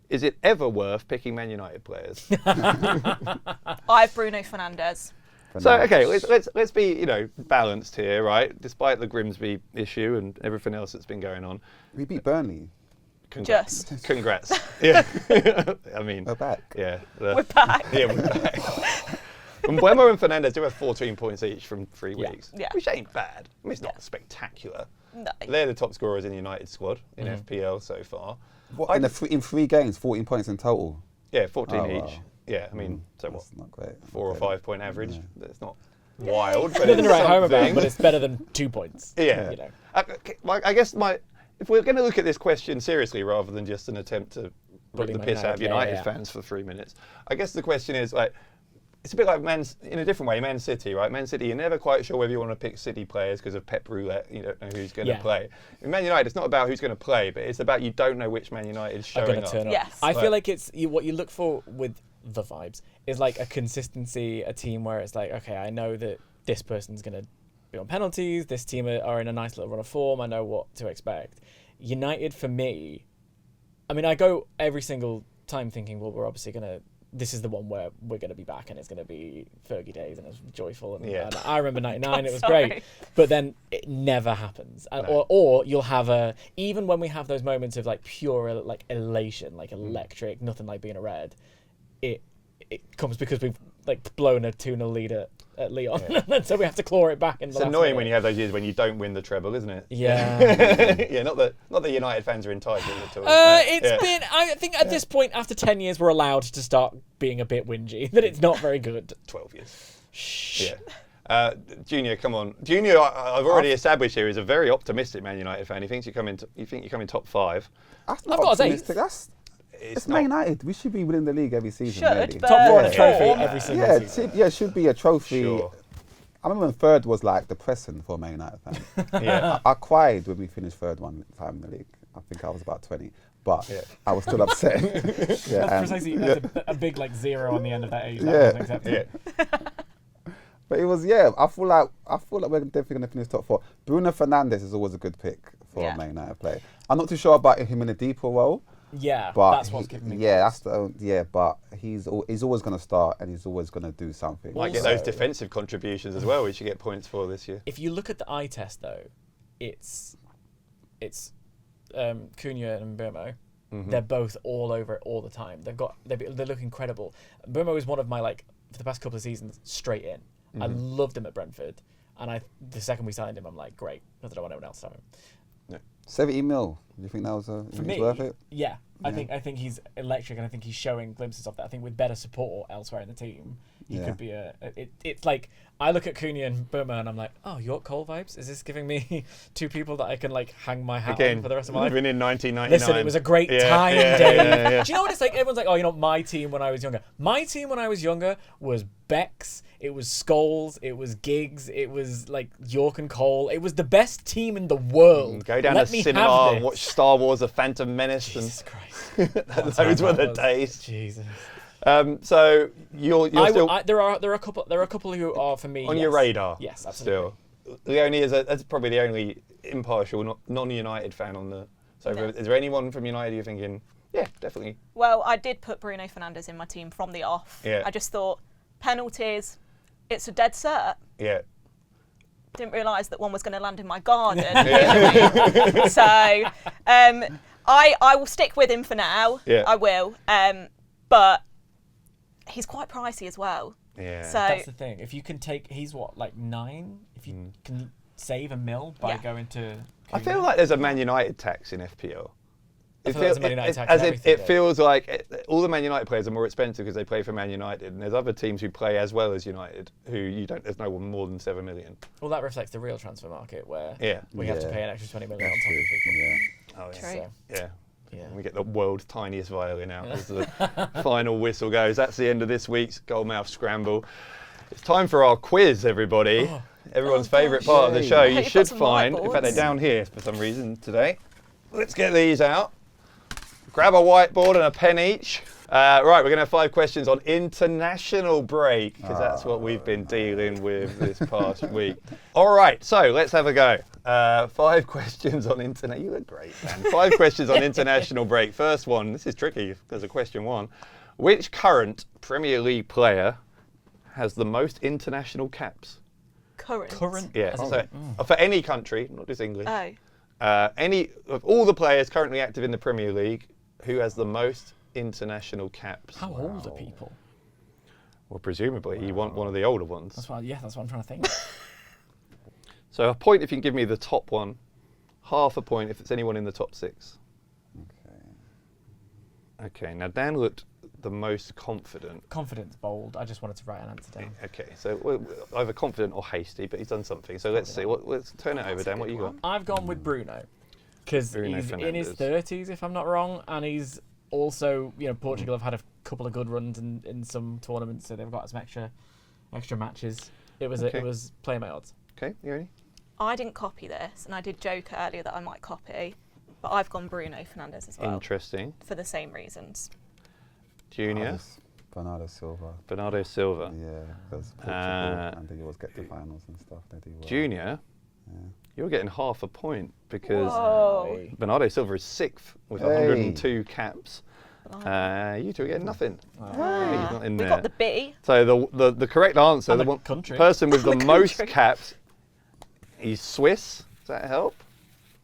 is it ever worth picking Man United players? I have Bruno Fernandes. So okay, let's be balanced here, right? Despite the Grimsby issue and everything else that's been going on, we beat Burnley. Congrats. Just. Congrats. Yeah. I mean, We're back. Yeah. We're back. Yeah, we're back. And Mbeumo and Fernandes do have 14 points each from 3 weeks, Yeah. which ain't bad. I mean, it's not spectacular. No. They're the top scorers in the United squad in FPL so far. What, in 3 games, 14 points in total? Yeah, 14 Oh, each. wow. Yeah, I mean, so what? That's not great. 4 or Okay. 5 point average. That's not wild, but Nothing it's to write home about, something. but it's better than 2 points. Yeah. You know. I guess if we're going to look at this question seriously rather than just an attempt to rip Bully the Man piss out of United, United fans for 3 minutes, I guess the question is it's a bit like in a different way, Man City, right? Man City, you're never quite sure whether you want to pick City players because of Pep Roulette. You don't know who's going to play. In Man United, it's not about who's going to play, but it's about you don't know which Man United is showing up. Turn up. Yes. I feel like it's what you look for with the vibes is like a consistency, a team where it's like, okay, I know that this person's going to be on penalties, this team are in a nice little run of form, I know what to expect. United, for me, I mean, I go every single time thinking, well, we're obviously going to, this is the one where we're going to be back and it's going to be Fergie days and it's joyful. And I remember 99, it was great. But then it never happens. Or you'll have even when we have those moments of like pure like elation, like electric, nothing like being a Red, it comes because we've like blown a 2-0 lead at Leon. And so we have to claw it back. It's annoying when you have those years when you don't win the treble, isn't it? Yeah. Yeah, not that United fans are entitled at all. I think at this point, after 10 years, we're allowed to start being a bit whingy, that it's not very good. 12 years. Shh. Yeah. Junior, come on. Junior, I've already established here, is a very optimistic Man United fan. He thinks you come in top 5. That's not I've got us optimistic. It's Man United. We should be winning the league every season. Really. But Top 4 on a Yeah. trophy every single season. It should be a trophy. Sure. I remember when third was like depressing for a Man United fan. Yeah. I cried when we finished third one time in the league. I think I was about 20, but I was still upset. Precisely, that's a big like 0 on the end of that age. That Yeah. wasn't acceptable. Yeah. But it was I feel like we're definitely going to finish top 4. Bruno Fernandes is always a good pick for a Man United player. I'm not too sure about him in a deeper role. Yeah, But that's what's giving me. but he's always going to start and he's always going to do something. Might get those defensive contributions as well, which you get points for this year. If you look at the eye test though, it's Cunha and Mbeumo. They're both all over it all the time. They look incredible. Mbeumo is one of my for the past couple of seasons straight in. I loved him at Brentford, and the second we signed him, I'm like, great. Not that I want anyone else to have him. 70 mil. Do you think that was worth it? Yeah. I think he's electric, and I think he's showing glimpses of that. I think with better support elsewhere in the team, he could be it's like I look at Cunha and Burma and I'm like, oh, York Cole vibes. Is this giving me 2 people that I can hang my hat on for the rest of my life? Living in 1999. Listen, it was a great time, Dave. Yeah. Do you know what it's like? Everyone's like, oh, my team when I was younger. My team when I was younger was Bex, it was Scholes, it was Giggs, it was York and Cole. It was the best team in the world. Go down to cinema and watch Star Wars: The Phantom Menace. Jesus Christ. Those were the days. Jesus. So you're still there are a couple who are for me on your radar. Yes, absolutely. Still, Leonie that's probably the only impartial, non-United fan on the. So is there anyone from United you're thinking? Yeah, definitely. Well, I did put Bruno Fernandes in my team from the off. Yeah. I just thought penalties, it's a dead cert. Yeah. Didn't realise that one was going to land in my garden. So I will stick with him for now. Yeah. I will. But he's quite pricey as well. Yeah. So That's the thing. If you can he's what, 9? If you can save $1 million by going to. I feel like there's a Man United tax in FPL. It feels like all the Man United players are more expensive because they play for Man United, and there's other teams who play as well as United who there's no one more than 7 million. Well, that reflects the real transfer market where Yeah. we have to pay an extra 20 million on top of people. Yeah. Oh, True. yeah. Yeah. We get the world's tiniest violin out as the final whistle goes. That's the end of this week's Goalmouth Scramble. It's time for our quiz, everybody. Everyone's favourite part of the show. You should find, in fact, they're down here for some reason today. Let's get these out. Grab a whiteboard and a pen each. Right, we're going to have 5 questions on international break, because that's what we've been dealing with this past week. All right, so let's have a go. 5 questions on international. You look great, man. 5 questions on international break. First one, this is tricky. There's a question 1. Which current Premier League player has the most international caps? Current? Yeah, so for any country, not just English. Oh. Any of all the players currently active in the Premier League, who has the most international caps? How old are people? Well, presumably you want one of the older ones. That's what I'm trying to think. So a point if you can give me the top one, half a point if it's anyone in the top 6. Okay, now Dan looked the most confident. Confident's bold. I just wanted to write an answer down. Okay, so either confident or hasty, but he's done something. So let's see. Let's turn it over, Dan. What you got? I've gone with Bruno, because he's in his Fernandes. 30s, if I'm not wrong, and he's also, Portugal have had a couple of good runs in some tournaments, so they've got some extra matches. It was playing my odds. Okay, Leonie? I didn't copy this, and I did joke earlier that I might copy, but I've gone Bruno Fernandes as well. Interesting. For the same reasons. Junior? Bernardo Silva. Bernardo Silva. Yeah, because Portugal and they always get to finals and stuff. They do well. Junior? Yeah. You're getting half a point because Whoa. Bernardo Silva is 6th with 102 caps. You two are getting nothing. He's not in We there. got the B. So the correct answer, And the the one country. person with the And the most country. caps, he's Swiss. Does that help?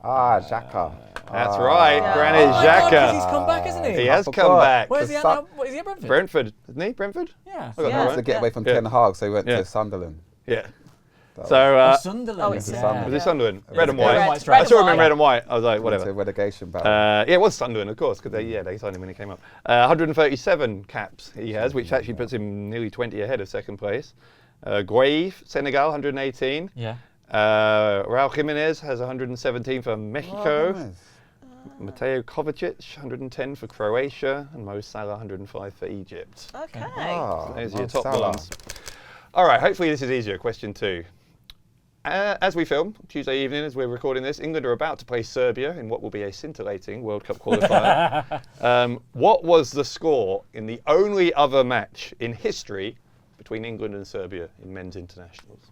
Xhaka. That's right, Yeah. Granit Oh my God, 'cause Xhaka. he's come back, isn't he? He has I come forgot. back. Where's he at now? What, is he at Brentford? Brentford, isn't he? Brentford? Yeah. I got He that wants right. to get away from Yeah. Ten Hag, so he went Yeah. to Sunderland. Yeah. That So, Sunderland. Oh, it's yeah. Sunderland. was it Sunderland? It Red was and red. white. Red Red stripes. I saw him in and red and white. I was like, went to whatever. relegation battle. Yeah, it was Sunderland, of course, because they signed him when he came up. 137 caps he has, which actually puts him nearly 20 ahead of second place. Guaif, Senegal, 118. Yeah. Raul Jimenez has 117 for Mexico. Nice. Mateo Kovacic, 110 for Croatia. And Mo Salah, 105 for Egypt. Okay. Those are your Mo top Salah. ones. All right, hopefully this is easier. Question 2. As we film, Tuesday evening as we're recording this, England are about to play Serbia in what will be a scintillating World Cup qualifier. What was the score in the only other match in history between England and Serbia in men's internationals?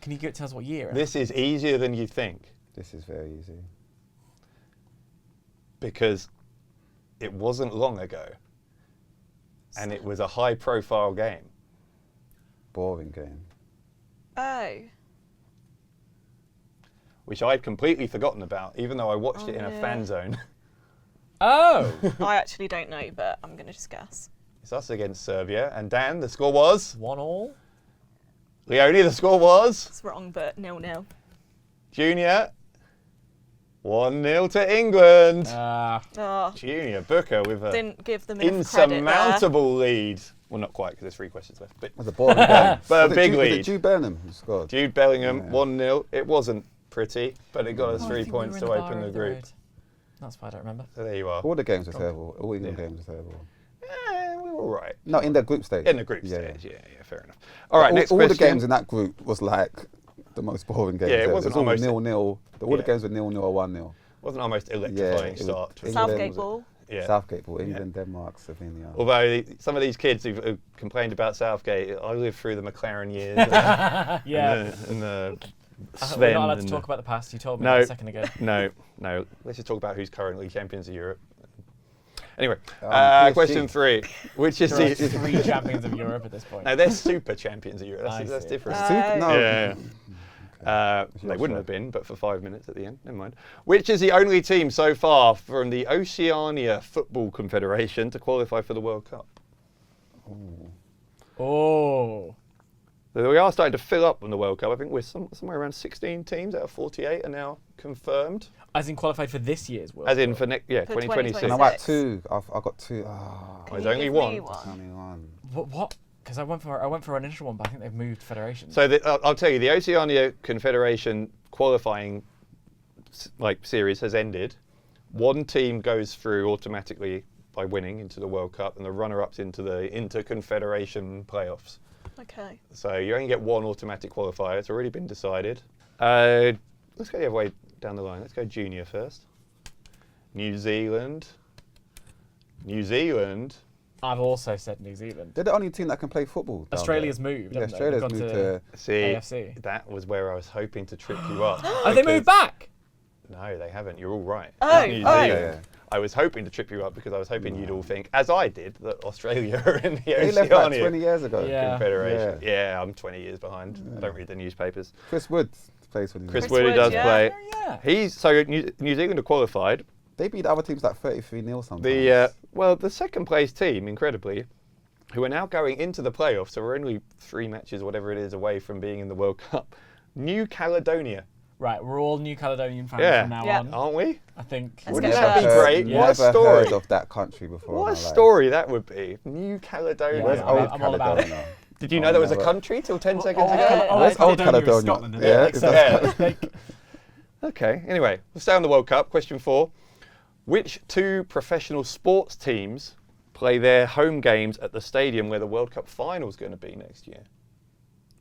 Can you tell us what year? This is easier than you think This is very easy. because it wasn't long ago and it was a high-profile game. Boring game. Oh. Which I'd completely forgotten about, even though I watched it in a yeah. fan zone. Oh. I actually don't know, but I'm going to just guess. It's us against Serbia. And Dan, the score was? 1-1. Leonie, the score was? It's wrong, but 0-0. Junior, 1-0 to England. Oh, Junior, Booker with an didn't give them enough credit there. insurmountable lead. Well, not quite, because there's 3 questions left. But It was a boring game. But a Was it big Jude- was lead. it Jude Bellingham who scored? Jude Bellingham, Yeah. 1-0. It wasn't pretty, but it got us Oh, I 3 think we were points in to the bar open the over the group. road. That's why I don't remember. So there you are. All the games were terrible. All England Yeah. games were terrible. We were all right. No, in the group stage. In the group Yeah. stage, yeah, fair enough. All right, next all question. the games in that group was like the most boring games. Yeah, it ever. wasn't was all almost- 0-0. All Yeah. the games were 0-0 or 1-0. Wasn't our most electrifying it was- start. to a England Southgate was- ball. Yeah. Southgate ball, England, Denmark, Slovenia. Although some of these kids who've complained about Southgate, I lived through the McLaren years. Yeah. And the Sven. We're not allowed to and talk the- about the past. You told me No. that a second ago. No. Let's just talk about who's currently champions of Europe. Anyway, PSG. question 3, which is There are the 3 champions of Europe at this point. no, they're super champions of Europe. I That's see. different. No. Yeah. They not wouldn't sure. have been, but for 5 minutes at the end. Never mind. Which is the only team so far from the Oceania Football Confederation to qualify for the World Cup? Oh. So we are starting to fill up on the World Cup. I think we're somewhere around 16 teams out of 48 are now confirmed. As in qualified for this year's World As in Cup. for 2026. And I'm 2026. at 2. I've got 2. Can there's you only give one. me Only one. What? Because I went for an initial one, but I think they've moved federations. So I'll tell you, the Oceania Confederation qualifying series has ended, one team goes through automatically by winning into the World Cup, and the runner-ups into the Inter-Confederation playoffs. Okay. So you only get one automatic qualifier. It's already been decided. Let's go the other way down the line. Let's go junior first. New Zealand. I've also said New Zealand. They're the only team that can play football. down Australia's there. moved. Yeah, haven't they? Australia's They've moved gone to. See, AFC. that was where I was hoping to trip you up. Have they moved back? No, they haven't. You're all right. Oh, New oh. Zealand. Yeah. I was hoping to trip you up because I was hoping you'd all think, as I did, that Australia are in the They left like Oceania 20 years ago. Yeah. Confederation. Yeah, I'm 20 years behind. I don't read the newspapers. Chris Wood plays for New Chris Zealand. Wood Wood, does yeah. play. Yeah. New Zealand are qualified. They beat other teams like 33-0 sometimes. The second place team, incredibly, who are now going into the playoffs, so we're only 3 matches, whatever it is, away from being in the World Cup. New Caledonia. Right, we're all New Caledonian fans Yeah. from now Yeah. on. Aren't we? I think. Let's Wouldn't go that be first. great? Yeah. What a Never story. heard of that country before. What a in my life. story that would be. New Caledonia. Where's Yeah, Old I'm all about it. Caledonia? Did you know there was a never- country till 10 seconds Old ago? Caledonia. Where's Old Caledonia is Caledonia? Scotland, isn't Yeah, it? is that Like, Okay, anyway, let's stay on the World Cup. Question 4. Which 2 professional sports teams play their home games at the stadium where the World Cup final is going to be next year?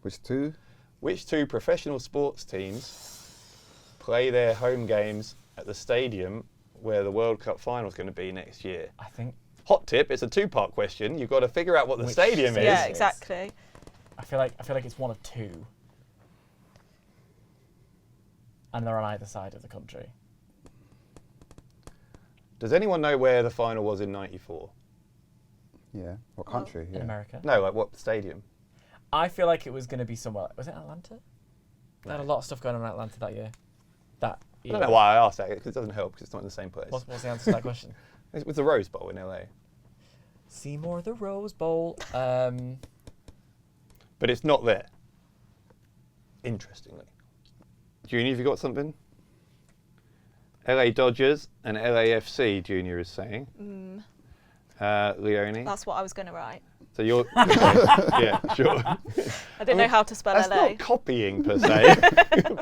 Which two? Which 2 professional sports teams play their home games at the stadium where the World Cup final is going to be next year? I think. Hot tip, it's a 2-part question. You've got to figure out what the Which stadium is. Yeah, is. exactly. I feel like it's one of 2. And they're on either side of the country. Does anyone know where the final was in '94? Yeah. What country? In Yeah. America. No, like what stadium? I feel like it was going to be somewhere. Was it Atlanta? They had a lot of stuff going on in Atlanta that year. I don't know why I asked that, because it doesn't help, because it's not in the same place. What's the answer to that question? It was the Rose Bowl in LA. Seymour the Rose Bowl. But it's not there. Interestingly. Junior, have you got something? LA Dodgers and LAFC, Junior is saying. Leonie? That's what I was going to write. So you're... yeah, sure. I didn't know how to spell That's LA. not copying per se,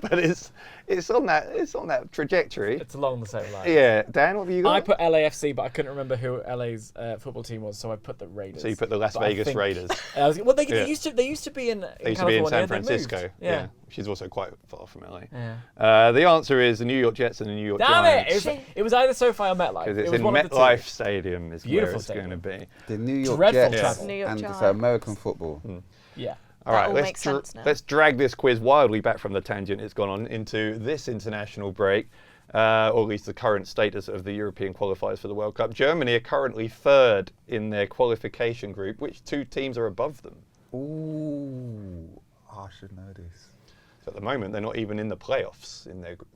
but it's on that trajectory. It's along the same line. Yeah, Dan, what have you got? I put LAFC, but I couldn't remember who LA's football team was, so I put the Raiders. So you put the Las But I Vegas think- Raiders. They used to be in They used to be in California, San they Francisco. moved. Yeah, which is also quite far from LA. Yeah. The answer is the New York Jets and the New York Damn Giants. it was either SoFi or MetLife. Because It it's was in one of the MetLife two. Stadium is Beautiful where it's stadium. going to be. The New York Dreadful Jets travel. New York and Giants. American football. Yeah. All That right, all let's makes sense now. let's drag this quiz wildly back from the tangent it's gone on into this international break, or at least the current status of the European qualifiers for the World Cup. Germany are currently 3rd in their qualification group. Which 2 teams are above them? Ooh, I should know this. So at the moment, they're not even in the playoffs.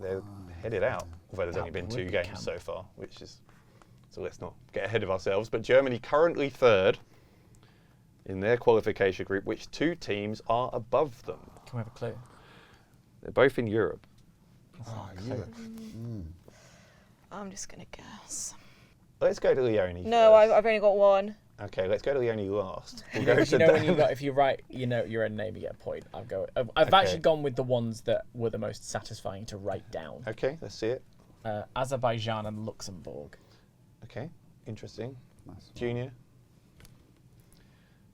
They're headed out. Although there's That only been would 2 be games camp. so far, which is so let's not get ahead of ourselves. But Germany currently 3rd in their qualification group. Which 2 teams are above them? Can we have a clue? They're both in Europe. Oh, yeah. I'm just going to guess. Let's go to Leonie. No, first. I've only got one. Okay, let's go to Leonie last. We'll go If to you know when Dan. if you write your own name, you get a point. I've Okay. actually gone with the ones that were the most satisfying to write down. Okay, let's see it. Azerbaijan and Luxembourg. Okay, interesting. Nice. Junior.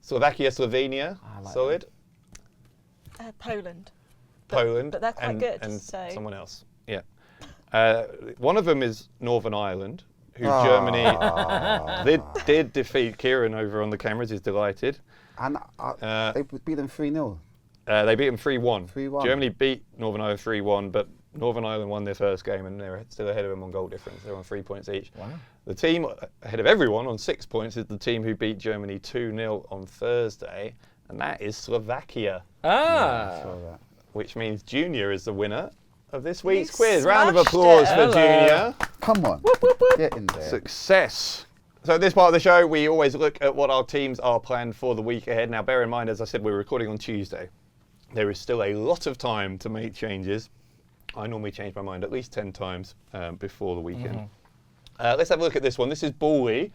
Slovakia, Slovenia, I like solid. Poland. Poland. but they're quite and, good, And so- someone else. Yeah. One of them is Northern Ireland, who Germany did defeat. Kieran over on the cameras is delighted. And they beat them 3-0. They beat them 3-1. 3-1. Germany beat Northern Ireland 3-1, but Northern Ireland won their first game and they're still ahead of them on goal difference. They're on 3 points each. Wow. The team ahead of everyone on 6 points is the team who beat Germany 2-0 on Thursday, and that is Slovakia, So that. which means Junior is the winner of this week's You quiz. Round of smashed applause it. for Hello. Junior. Come on. Get in there. Success. So at this part of the show, we always look at what our teams are planned for the week ahead. Now, bear in mind, as I said, we're recording on Tuesday. There is still a lot of time to make changes. I normally change my mind at least 10 times before the weekend. Let's have a look at this one. This is Bally.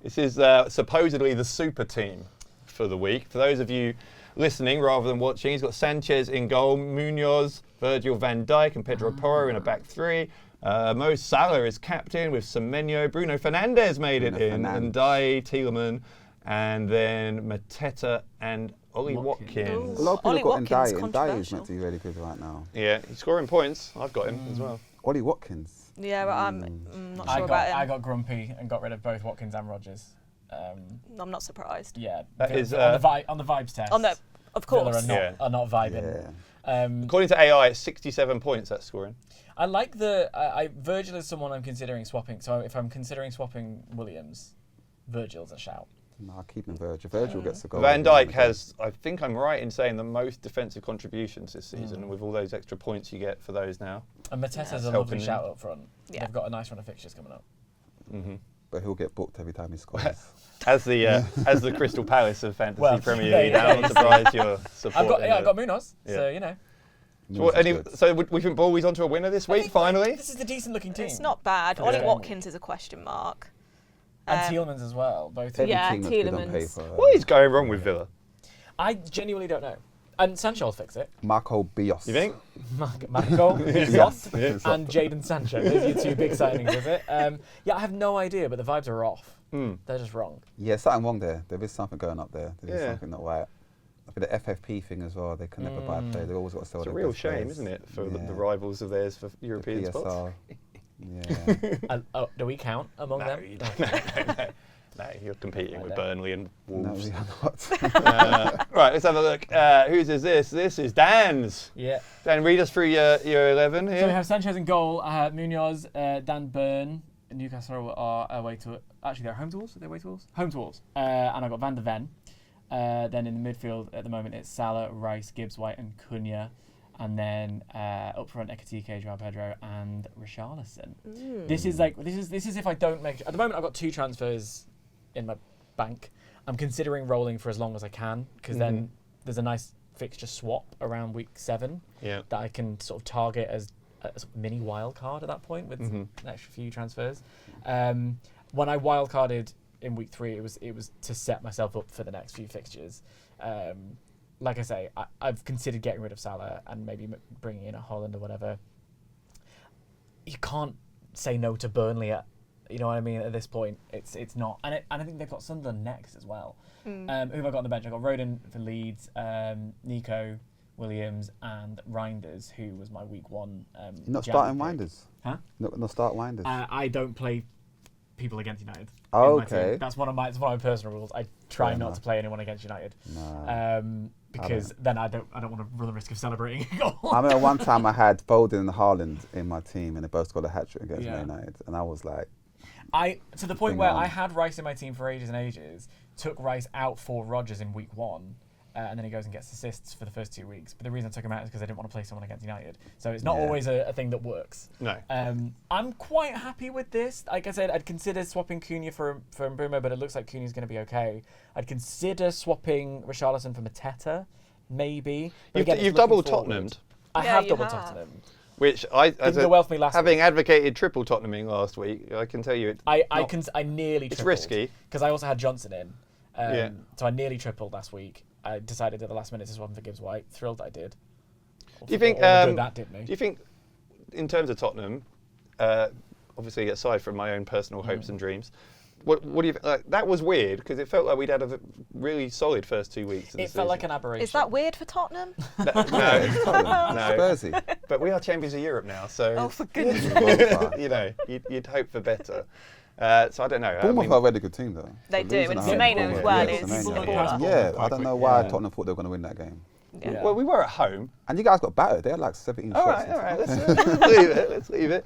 This is supposedly the super team for the week. For those of you listening rather than watching, he's got Sanchez in goal, Munoz, Virgil van Dijk and Pedro Porro in a back 3, Mo Salah is captain with Semenyo. Bruno Fernandes made it in. And Dye, Tielemans, and then Mateta and Ollie Watkins. A lot of people Ollie got Watkins, and Dye is meant to be really good right now. Yeah, he's scoring points. I've got him as well. Ollie Watkins. Yeah, but I'm not sure about him. I got grumpy and got rid of both Watkins and Rodgers. I'm not surprised. Yeah, That is, on the vibes test. Of course. Villa are not vibing. Yeah. According to AI, it's 67 points that's scoring. I like Virgil is someone I'm considering swapping. So if I'm considering swapping Williams, Virgil's a shout. No, keeping Virgil. Virgil gets the goal. Van Dijk has, I think I'm right in saying, the most defensive contributions this season, with all those extra points you get for those now. And Mateta's a helping lovely him. shout up front. Yeah. They've got a nice run of fixtures coming up. But he'll get booked every time he scores. As the Crystal Palace of Fantasy Well, Premier there League, you go. I'm surprised you're supporting I've got Munoz, Yeah. so you know. So we think Ballwy's onto a winner this week, finally? This is a decent looking team. It's not bad. Ollie Watkins is a question mark. And Tielemans as well, both. Every Yeah, team looks good on Tielemans. paper. What is going wrong with Villa? I genuinely don't know. And Sancho will fix it. Marco Bios. You think? Marco, Bios, Yeah. and Jadon Sancho. Those are your two big signings, is it? Yeah, I have no idea, but the vibes are off. They're just wrong. Yeah, something wrong there. There is something going up there. There is Yeah. something not right. I think the FFP thing as well, they can never buy play. They've always got to sell It's a their real best shame, players. isn't it, for Yeah. the rivals of theirs for European spots? PSR. Yeah. Do we count among No, them? you don't. No, you're competing with Burnley and No, Wolves. we are not. Right, let's have a look. Whose is this? This is Dan's. Yeah. Dan, read us through your 11 here. So we have Sanchez in goal, Munoz, Dan Burn, Newcastle are away to... Actually, they're home to Wolves? Are they away to Wolves? Home to Wolves. And I've got Van der Ven. Then in the midfield at the moment, it's Salah, Rice, Gibbs, White and Cunha. And then up front, Ekitike, Joao Pedro and Richarlison. This is if I don't make... At the moment, I've got 2 transfers in my bank. I'm considering rolling for as long as I can, because then there's a nice fixture swap around week 7 that I can sort of target as a sort of mini wild card at that point with an extra few transfers. When I wild carded in week 3, it was to set myself up for the next few fixtures. Like I say, I've considered getting rid of Salah and maybe bringing in a Holland or whatever. You can't say no to Burnley at, you know what I mean, at this point. It's not. And I think they've got Sunderland next as well. Who have I got on the bench? I've got Rodon for Leeds, Nico, Williams and Reinders, who was my week 1 You're not jam starting pick. Winders? Huh? Not start Winders? I don't play people against United. Oh, in my team. okay. That's one of my personal rules. I try Fair not enough. to play anyone against United. No. Because then I don't want to run the risk of celebrating a goal. I remember one time I had Foden and Haaland in my team and they both got a hat-trick against Yeah. Man United. And I was like... To the point where I had Rice in my team for ages and ages, took Rice out for Rodgers in week 1, and then he goes and gets assists for the first 2 weeks. But the reason I took him out is because I didn't want to play someone against United. So it's not always a thing that works. No. I'm quite happy with this. Like I said, I'd consider swapping Cunha for Mbeumo, but it looks like Cunha's going to be okay. I'd consider swapping Richarlison for Mateta, maybe. But again, You've it's double looking forward. Tottenham'd, I Yeah, have you double have. Tottenham. which I, Didn't go well for me last having week. advocated triple Tottenhaming last week, I can tell you it. I nearly It's tripled. risky. Because I also had Johnson in. Yeah. So I nearly tripled last week. I decided at the last minute to swap him for Gibbs White. Thrilled I did. Do you think? All the good that did me. Do you think, in terms of Tottenham, obviously aside from my own personal hopes and dreams, what do you like? That was weird because it felt like we'd had a really solid first 2 weeks. Of the It felt like season. an aberration. Is that weird for Tottenham? No, Spursy. but we are champions of Europe now, so Oh, for goodness you know you'd hope for better. So I don't know. Bournemouth are a really good team, though. They So do, losing and at home- Semenyo as well Yeah, is Semenyo. a baller. Yeah, Quite I don't know quick, why yeah. Tottenham thought they were going to win that game. Yeah. Well, we were at home. And you guys got battered. They had like 17 All shots. right. Let's leave it. Let's leave it.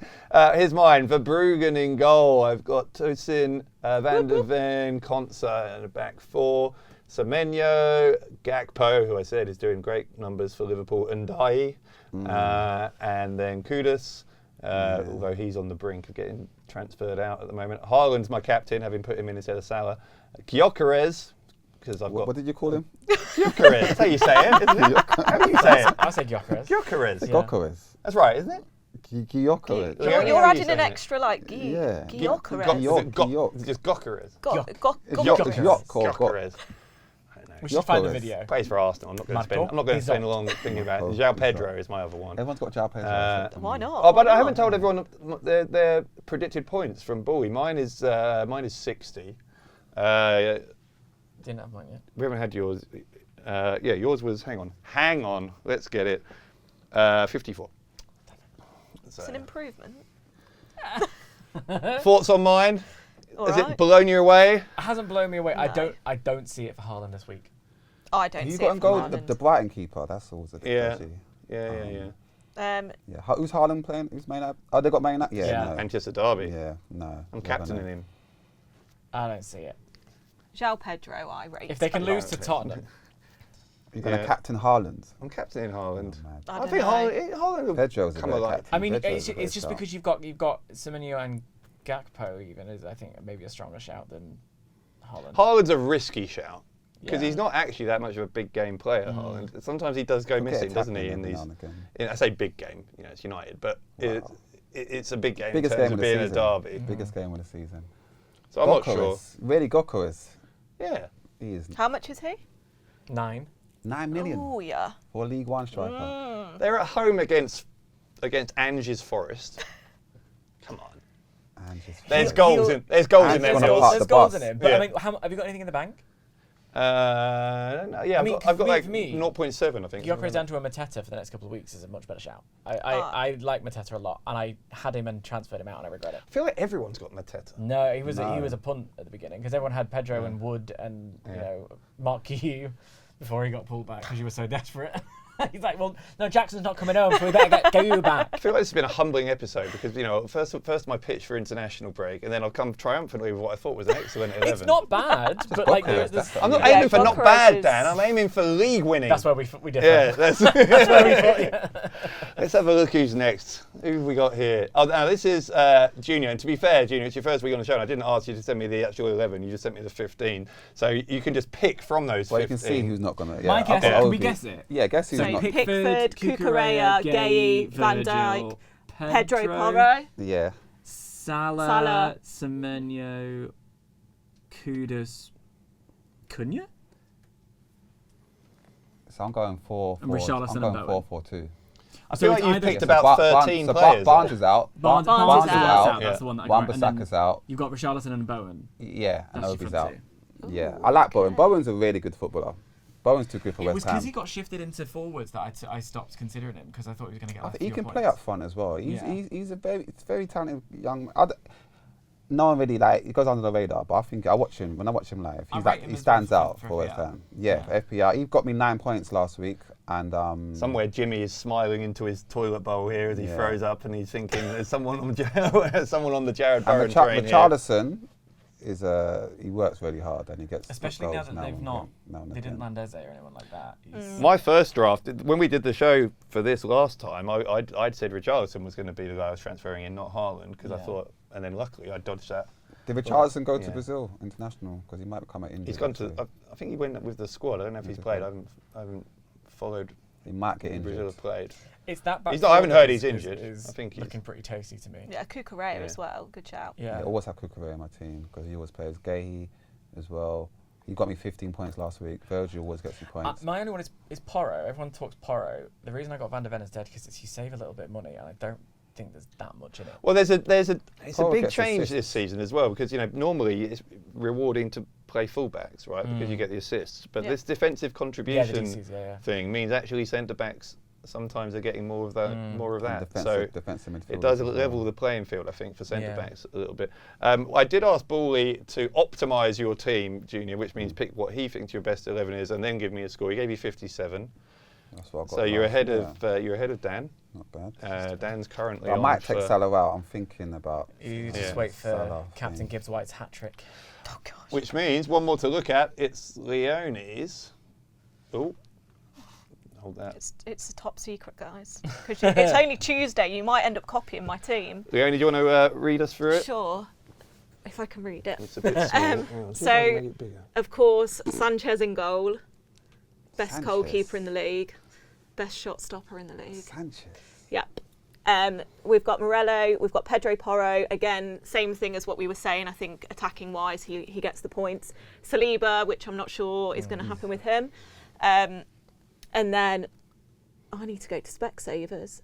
Here's mine. Verbruggen in goal. I've got Tosin, Van der Ven, Konsa in the back 4. Semenyo, Gakpo, who I said is doing great numbers for Liverpool, and Dai. And then Kudus, although he's on the brink of getting transferred out at the moment. Haaland's my captain, having put him in instead of Salah. Gyökeres, because I've got... What did you call him? Gyökeres, that's how you say it, isn't it? How do you say it? I say Gyökeres. Gyökeres. Yeah. Gyökeres. That's right, isn't it? Gyökeres. Yeah, how You're are you adding an saying it? extra like Yeah. Gyökeres. Is it Gyökeres. Gyökeres. Gyökeres. Gyökeres. Gyökeres. I don't know. We should find the Gyökeres. video. Plays for Arsenal. I'm not going to spend. Marco. I'm not going to He's spend up. long thinking about it. Marco. João He's Pedro up. is my other one. Everyone's got João Pedro. Why not? Oh, but Why I haven't not? told everyone their predicted points from Bully. Mine is 60. Didn't have mine yet. We haven't had yours. Yeah, yours was. Hang on. Let's get it. 54. It's an improvement. Thoughts on mine? All Has right. it blown you away? It hasn't blown me away. No. I don't see it for Haaland this week. I don't Who see got it in from goal? Haaland. The Brighton keeper. That's always a bit Yeah. dodgy. Yeah. Yeah. Who's Haaland playing? Who's Man United? Oh, they got Man United. Yeah. Yeah. No. Manchester Derby. Yeah. No. I'm captaining him. I don't see it. João Pedro, I rate. If they can a lose lot. to Tottenham, You're going to Yeah. captain Haaland. I'm captaining Haaland. Oh, man. I I don't think know. Haaland will Pedro's a come great alive. captain. I mean, Pedro's a great it's just shout. because you've got Semenyo and Gakpo even is I think maybe a stronger shout than Haaland. Haaland's a risky shout because Yeah. he's not actually that much of a big game player. Haaland. Sometimes he does go He'll get missing, doesn't attacking he? In every these, now and again. I say big game. It's United, but Wow. it's a big game Biggest in terms game of of the being season. a derby. Biggest game of the season. So I'm not sure. Gyökeres. Really, Gyökeres. Yeah. He is How much is he? 9. 9 million Oh yeah. for a League One striker. They're at home against Ange's Forest. Come on. And just There's He'll- goals in there. Ange's gonna There's park goals, the there's goals bus. in him. But Yeah. I mean, have you got anything in the bank? No, yeah, I mean, I've got like for me, 0.7, I think. Gyökeres down to a Mateta for the next couple of weeks is a much better shout. I like Mateta a lot, and I had him and transferred him out, and I regret it. I feel like everyone's got Mateta. No, he was No. a punt at the beginning because everyone had Pedro and Wood and Mark Q before he got pulled back because you were so desperate. He's like, well, no, Jackson's not coming home, so we better get you back. I feel like this has been a humbling episode because first my pitch for international break, and then I've come triumphantly with what I thought was an excellent 11. It's not bad, but like Gyökeres, there's, that's I'm not Yeah, aiming for not Booker bad, is- Dan. I'm aiming for league winning. that's where we differ. Yeah, that's where we thought, yeah. Let's have a look who's next. Who have we got here? Oh, now this is Junior. And to be fair, Junior, it's your first week on the show, and I didn't ask you to send me the actual 11. You just sent me the 15. So you can just pick from those Well, 15. you can see who's not going to. Yeah, My guess, I'll can go we Obi. guess it? Yeah, guess who's So not. Pickford, Cucurella, Gay, Van Dijk, Pedro Porro. Yeah. Salah, Semenyo, Kudus, Cunha? So I'm going 4-4. And Richarlison I'm and going Bowen. 4-4-2. I feel like it's you've either- picked So about 13 so players. Barnes is out. Barnes Barnes is is out. out. That's the one that I Wan got. And then Bissaka's out. You've got Richarlison and Bowen. Yeah, and That's your Obi's front out. two. Yeah, I like Bowen. Bowen's a really good footballer. Bowen's too good for It was West because Ham. he got shifted into forwards that I stopped considering him because I thought he was going to get I like think he fewer can play points. up front as well. He's Yeah. he's a very talented young. No one really he goes under the radar, but I think when I watch him live, I he's rate like him he as stands well out for for West FPL. Ham. Yeah, for FPL, he got me 9 points last week, and Somewhere Jimmy is smiling into his toilet bowl here as he Yeah. throws up, and he's thinking, "There's someone on someone on the Jared and Bowen train here." Richarlison is he works really hard and he gets Especially goals now that they've and not, again, now and they didn't again. Landese or anyone like that. My first draft, when we did the show for this last time, I'd said Richarlison was going to be the guy I was transferring in, not Haaland, because I Yeah. thought, and then luckily I dodged that. Did Richarlison go Yeah. to Brazil international because he might come at India? He's gone to. I think he went with the squad. I don't know if he's played. I haven't followed. He might get Brazil injured. have played. It's that back He's not- I haven't four heard that he's is- injured. is I think he's- looking pretty tasty to me. Yeah, Cucurella Yeah. as well. Good shout. Yeah. I always have Cucurella in my team because he always plays Gay as well. He got me 15 points last week. Virgil always gets me points. My only one is Porro. Everyone talks Porro. The reason I got Van der Ven instead because you save a little bit of money, and I don't think there's that much in it. Well, it's a Cole big gets change assists. this season as well because normally it's rewarding to play fullbacks, right? Because you get the assists. But Yeah. this defensive contribution DCs, yeah. thing means actually centre backs sometimes are getting more of that. And So defensive midfielders it does as well. level the playing field, I think, for centre Yeah. backs a little bit. I did ask Bawley to optimise your team, Junior, which means pick what he thinks your best 11 is, and then give me a score. He gave you 57, That's what I got so you're last, ahead yeah. of Dan. Not bad. Dan's currently. I on might take for- Salah out. I'm thinking about. You just Yeah. wait for Salah Captain thing. Gibbs White's hat trick. Oh gosh. Which means one more to look at. It's Leonie's. Oh, hold that. It's a top secret, guys. Because it's only Tuesday. You might end up copying my team. Leonie, do you want to read us through it? Sure, if I can read it. It's a bit small. Hang on, see if I can So, make it bigger. of course, Sanchez in goal. Best Sanchez. goalkeeper in the league. Best shot stopper in the league. Sanchez. Yep. We've got Morello, we've got Pedro Porro. Again, same thing as what we were saying. I think attacking-wise, he gets the points. Saliba, which I'm not sure is going to happen with him. And then I need to go to Specsavers.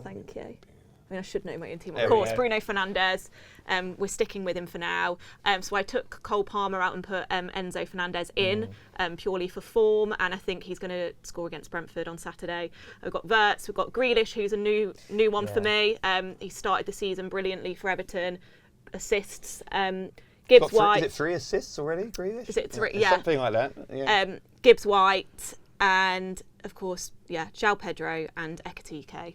Thank you. I mean, I should know my own team. Of course, Bruno Fernandes. We're sticking with him for now. So I took Cole Palmer out and put Enzo Fernandez in purely for form, and I think he's going to score against Brentford on Saturday. We've got Wirtz, we've got Grealish, who's a new one for me. He started the season brilliantly for Everton. Assists. Gibbs White. Is it 3 assists already, Grealish? Is it 3? Yeah. Something like that. Yeah. Gibbs White, and of course, João Pedro and Ekitike.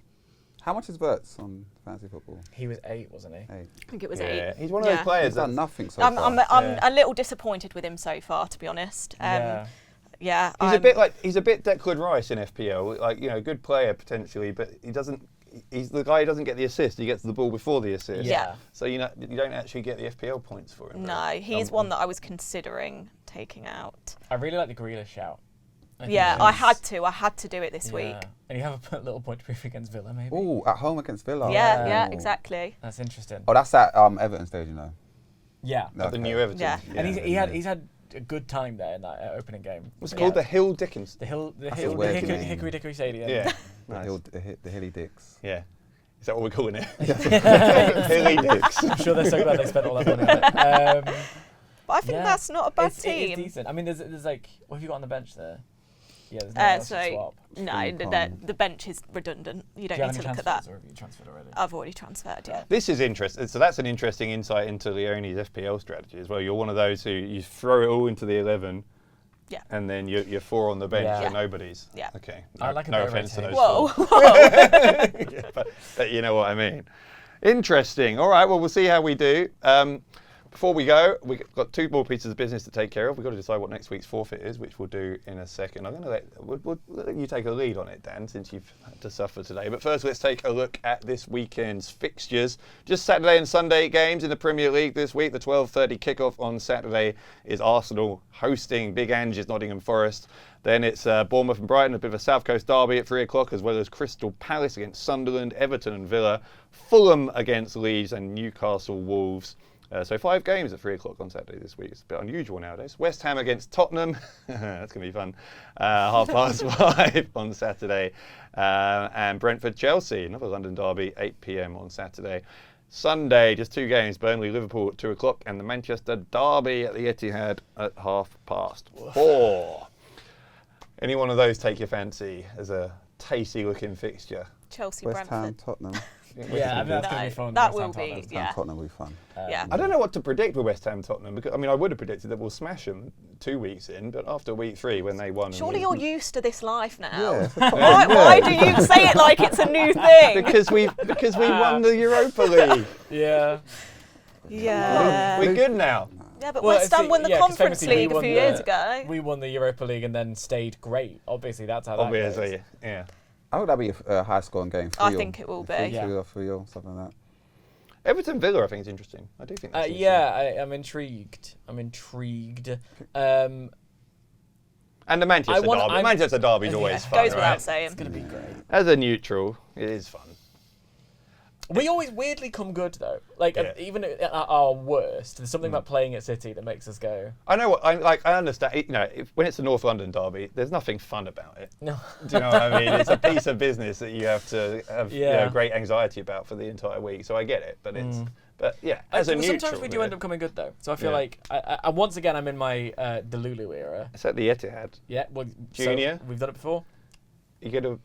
How much is Wirtz on fantasy football? He was 8, wasn't he? 8. I think it was 8. He's one of those players He's done nothing so I'm far. a little disappointed with him so far, to be honest. He's a bit Declan Rice in FPL, like, you know, good player potentially, but he doesn't. He's the guy who doesn't get the assist. He gets the ball before the assist. Yeah. So you don't actually get the FPL points for him. No, he's one that I was considering taking out. I really like the Grealish shout. I had to do it this week. And you have a little point proof against Villa, maybe. Oh, at home against Villa. Yeah, exactly. That's interesting. Oh, that's at Everton stage, you know. Yeah. At the new Everton. Yeah. And he's had a good time there in that opening game. What's it called? The Hill Dickens. The weird name. Hickory Dickory Stadium. Yeah. Nice. The Hilly Dicks. Yeah. Is that what we're calling it? Hilly Dicks. I'm sure they're so glad they spent all that money on it. But I think that's not a bad team. It is decent. I mean, there's like, what have you got on the bench there? Yeah, there's no else to swap. No, the bench is redundant. You don't need to look at that. Or have you transferred already? I've already transferred, yeah. This is interesting. So that's an interesting insight into Leonie's FPL strategy as well. You're one of those who you throw it all into the 11. Yeah. And then you're 4 on the bench for nobody's. Yeah. Okay. I like no offence to those. Whoa. Yeah, but you know what I mean. Interesting. All right. Well, we'll see how we do. Before we go, we've got 2 more pieces of business to take care of. We've got to decide what next week's forfeit is, which we'll do in a second. I'm going to let you take a lead on it, Dan, since you've had to suffer today. But first, let's take a look at this weekend's fixtures. Just Saturday and Sunday games in the Premier League this week. The 12:30 kickoff on Saturday is Arsenal hosting Big Ange's Nottingham Forest. Then it's Bournemouth and Brighton, a bit of a South Coast derby at 3 o'clock, as well as Crystal Palace against Sunderland, Everton and Villa, Fulham against Leeds and Newcastle Wolves. So 5 games at 3 o'clock on Saturday this week. It's a bit unusual nowadays. West Ham against Tottenham. That's going to be fun. 5:30 on Saturday. And Brentford-Chelsea, another London derby, 8 p.m. on Saturday. Sunday, just 2 games. Burnley-Liverpool at 2 o'clock and the Manchester derby at the Etihad at 4:30. Any one of those take your fancy as a tasty-looking fixture? Chelsea, West Brentford. Ham, Tottenham. Yeah, that's going to be fun. That will be, Tottenham will be fun. Yeah. I don't know what to predict with West Ham Tottenham, because I mean I would have predicted that we'll smash them 2 weeks in, but after week 3 when they won. Surely you're used to this life now. Yeah. Why do you say it like it's a new thing? because we won the Europa League. Yeah. Yeah. We're good now. Yeah, but Well, West Ham won the 'cause Conference famously League a few years ago. We won the Europa League and then stayed great. Obviously, that's how that goes. Obviously, yeah. I would that be a high-scoring game. 3-0. I think it will be. 3-0, 3-0, something like that. Everton Villa, I think is interesting. I do think that's interesting. I'm intrigued. And the Manchester derby. Manchester derby is always fun. Goes without right? saying. It's going to be great. As a neutral, it is fun. We always weirdly come good though. Like even at our worst, there's something about playing at City that makes us go. I know what I understand. You know, when it's a North London derby, there's nothing fun about it. No. Do you know what I mean? It's a piece of business that you have to have great anxiety about for the entire week. So I get it, but it's as a neutral. Sometimes we do end up coming good though. So I feel like I once again I'm in my Delulu era. It's at the Etihad. Yeah, well, Junior. So we've done it before. You gonna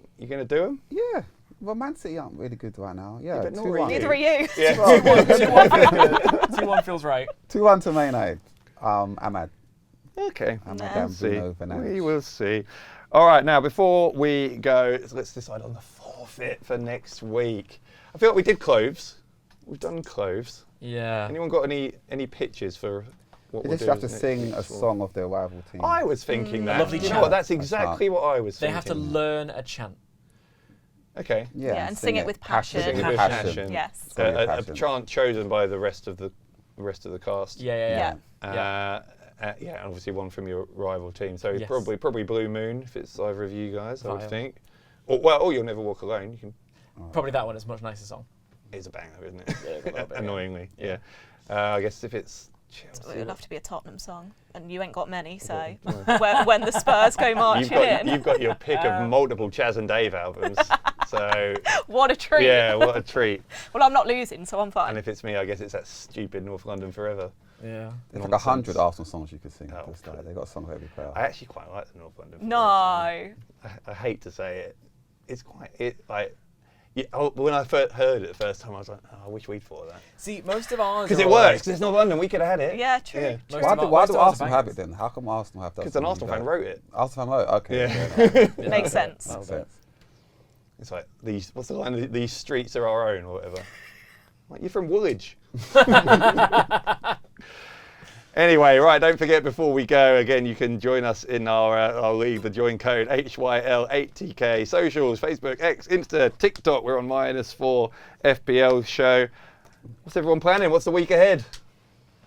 do them? Yeah. Well, Man City aren't really good right now. Yeah, but not 2-1. really. Neither are you. Yeah. 2-1 feels right. 2-1 to Man United. Ahmad. Okay. Ahmad and Bruno Fernandes. We will see. All right, now before we go, let's decide on the forfeit for next week. I feel like we did cloves. We've done cloves. Yeah. Anyone got any pitches for what They we'll just do have to next sing week's a forfeit? song of their rival team. I was thinking that. Lovely You know chant. what, that's exactly what I was They thinking. have to learn a chant. Okay. Yeah, and sing it with passion. Sing it with Passion. passion. Yes. A chant chosen by the rest of the cast. Yeah. And obviously one from your rival team. So Yes. probably Blue Moon if it's either of you guys, I would Vile. think. Or You'll Never Walk Alone. You can. Probably that one is a much nicer song. It's a banger, isn't it? Yeah, it's a little bit, Annoyingly, yeah. I guess if it's Chelsea, It would have to be a Tottenham song, and you ain't got many, so when the Spurs go marching in. You've got your pick of multiple Chaz and Dave albums, so... What a treat. Yeah, what a treat. Well, I'm not losing, so I'm fine. And if it's me, I guess it's that stupid North London Forever. Yeah. There's like 100 Arsenal songs you could sing. Oh, They've got songs every player. I actually quite like the North London Forever. No. I hate to say it. It's quite... when I first heard it the first time, I was like, I wish we'd thought of that. See, most of ours Because it works, because it's North London, we could have had it. Yeah, true. Yeah. true. Why do Arsenal have it then? How come Arsenal have that? Because an Arsenal fan wrote it. Arsenal fan wrote it? Okay. Yeah. Makes sense. Makes sense. It's like, what's the line? These streets are our own, or whatever. Like, you're from Woolwich. Anyway, right, don't forget before we go, again, you can join us in our league, the join code HYL8TK, socials, Facebook, X, Insta, TikTok. We're on -4 FPL show. What's everyone planning? What's the week ahead?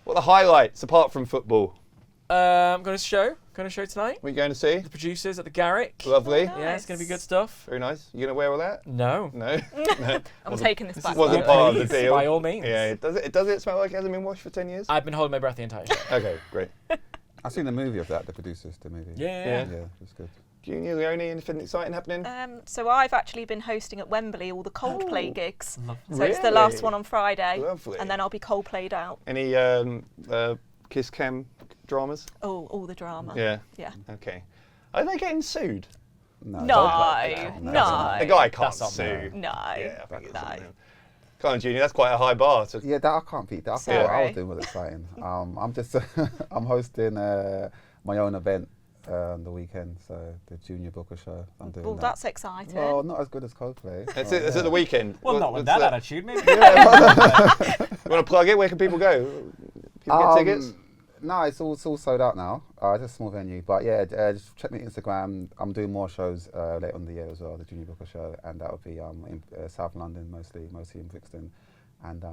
What are the highlights apart from football? I'm going to show tonight. What are you going to see? The producers at the Garrick. Lovely. Oh, Yeah, it's going to be good stuff. Very nice. You going to wear all that? No. No? I'm taking this back. Wasn't part of the Please, deal. by all means. Yeah, does it smell like it hasn't been washed for 10 years? I've been holding my breath the entire show. Okay, great. I've seen the movie of that, the producers, the movie. Yeah. Yeah, it's good. Junior, Leonie, anything exciting happening? So I've actually been hosting at Wembley all the Coldplay gigs. Lovely. So it's the last Really? one on Friday, Lovely. and then I'll be Coldplayed out. Any kiss cam dramas? Oh, all the drama. Yeah. Yeah. Okay. Are they getting sued? No, Coldplay. no. The guy can't That's not sue. No. Yeah, I think it's No. something. Come on, Junior, that's quite a high bar. To... Yeah, that I can't beat that. I Sorry. thought I was doing was exciting. I'm just I'm hosting my own event on the weekend, so the Junior Booker show. I'm doing Well, that. that's exciting. Well, not as good as Coldplay. It's at the weekend. Well, not with that attitude, maybe. You want to plug it? Where can people go? People get tickets? No, it's all sold out now. It's a small venue, but yeah, just check me Instagram. I'm doing more shows later on in the year as well. The Junior Booker show, and that will be in South London mostly in Brixton, and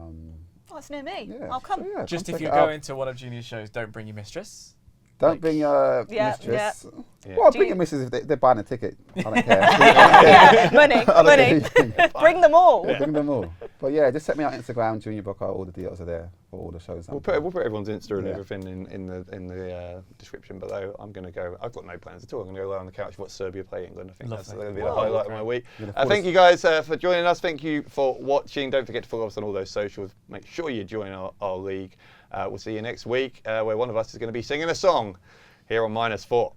Oh, it's near me. yeah, I'll come. so yeah, Just come if check you're it out. going to one of Junior's shows, don't bring your mistress. Don't bring your Yeah, mistress. yeah. Well, Do bring you- your missus if they're buying a ticket. I don't care. Yeah, money, I don't money. care. Bring them all. Bring them all. But yeah, just check me out on Instagram, Junior Booker. All the details are there for all the shows. We'll put everyone's Insta and Yeah. everything in the description below. I'm going to go. I've got no plans at all. I'm going to go lie on the couch, watch Serbia play England. I think that's Lovely. going to be the Whoa. highlight of my week. You're the Thank fullest- you guys for joining us. Thank you for watching. Don't forget to follow us on all those socials. Make sure you join our league. We'll see you next week, where one of us is going to be singing a song here on -4.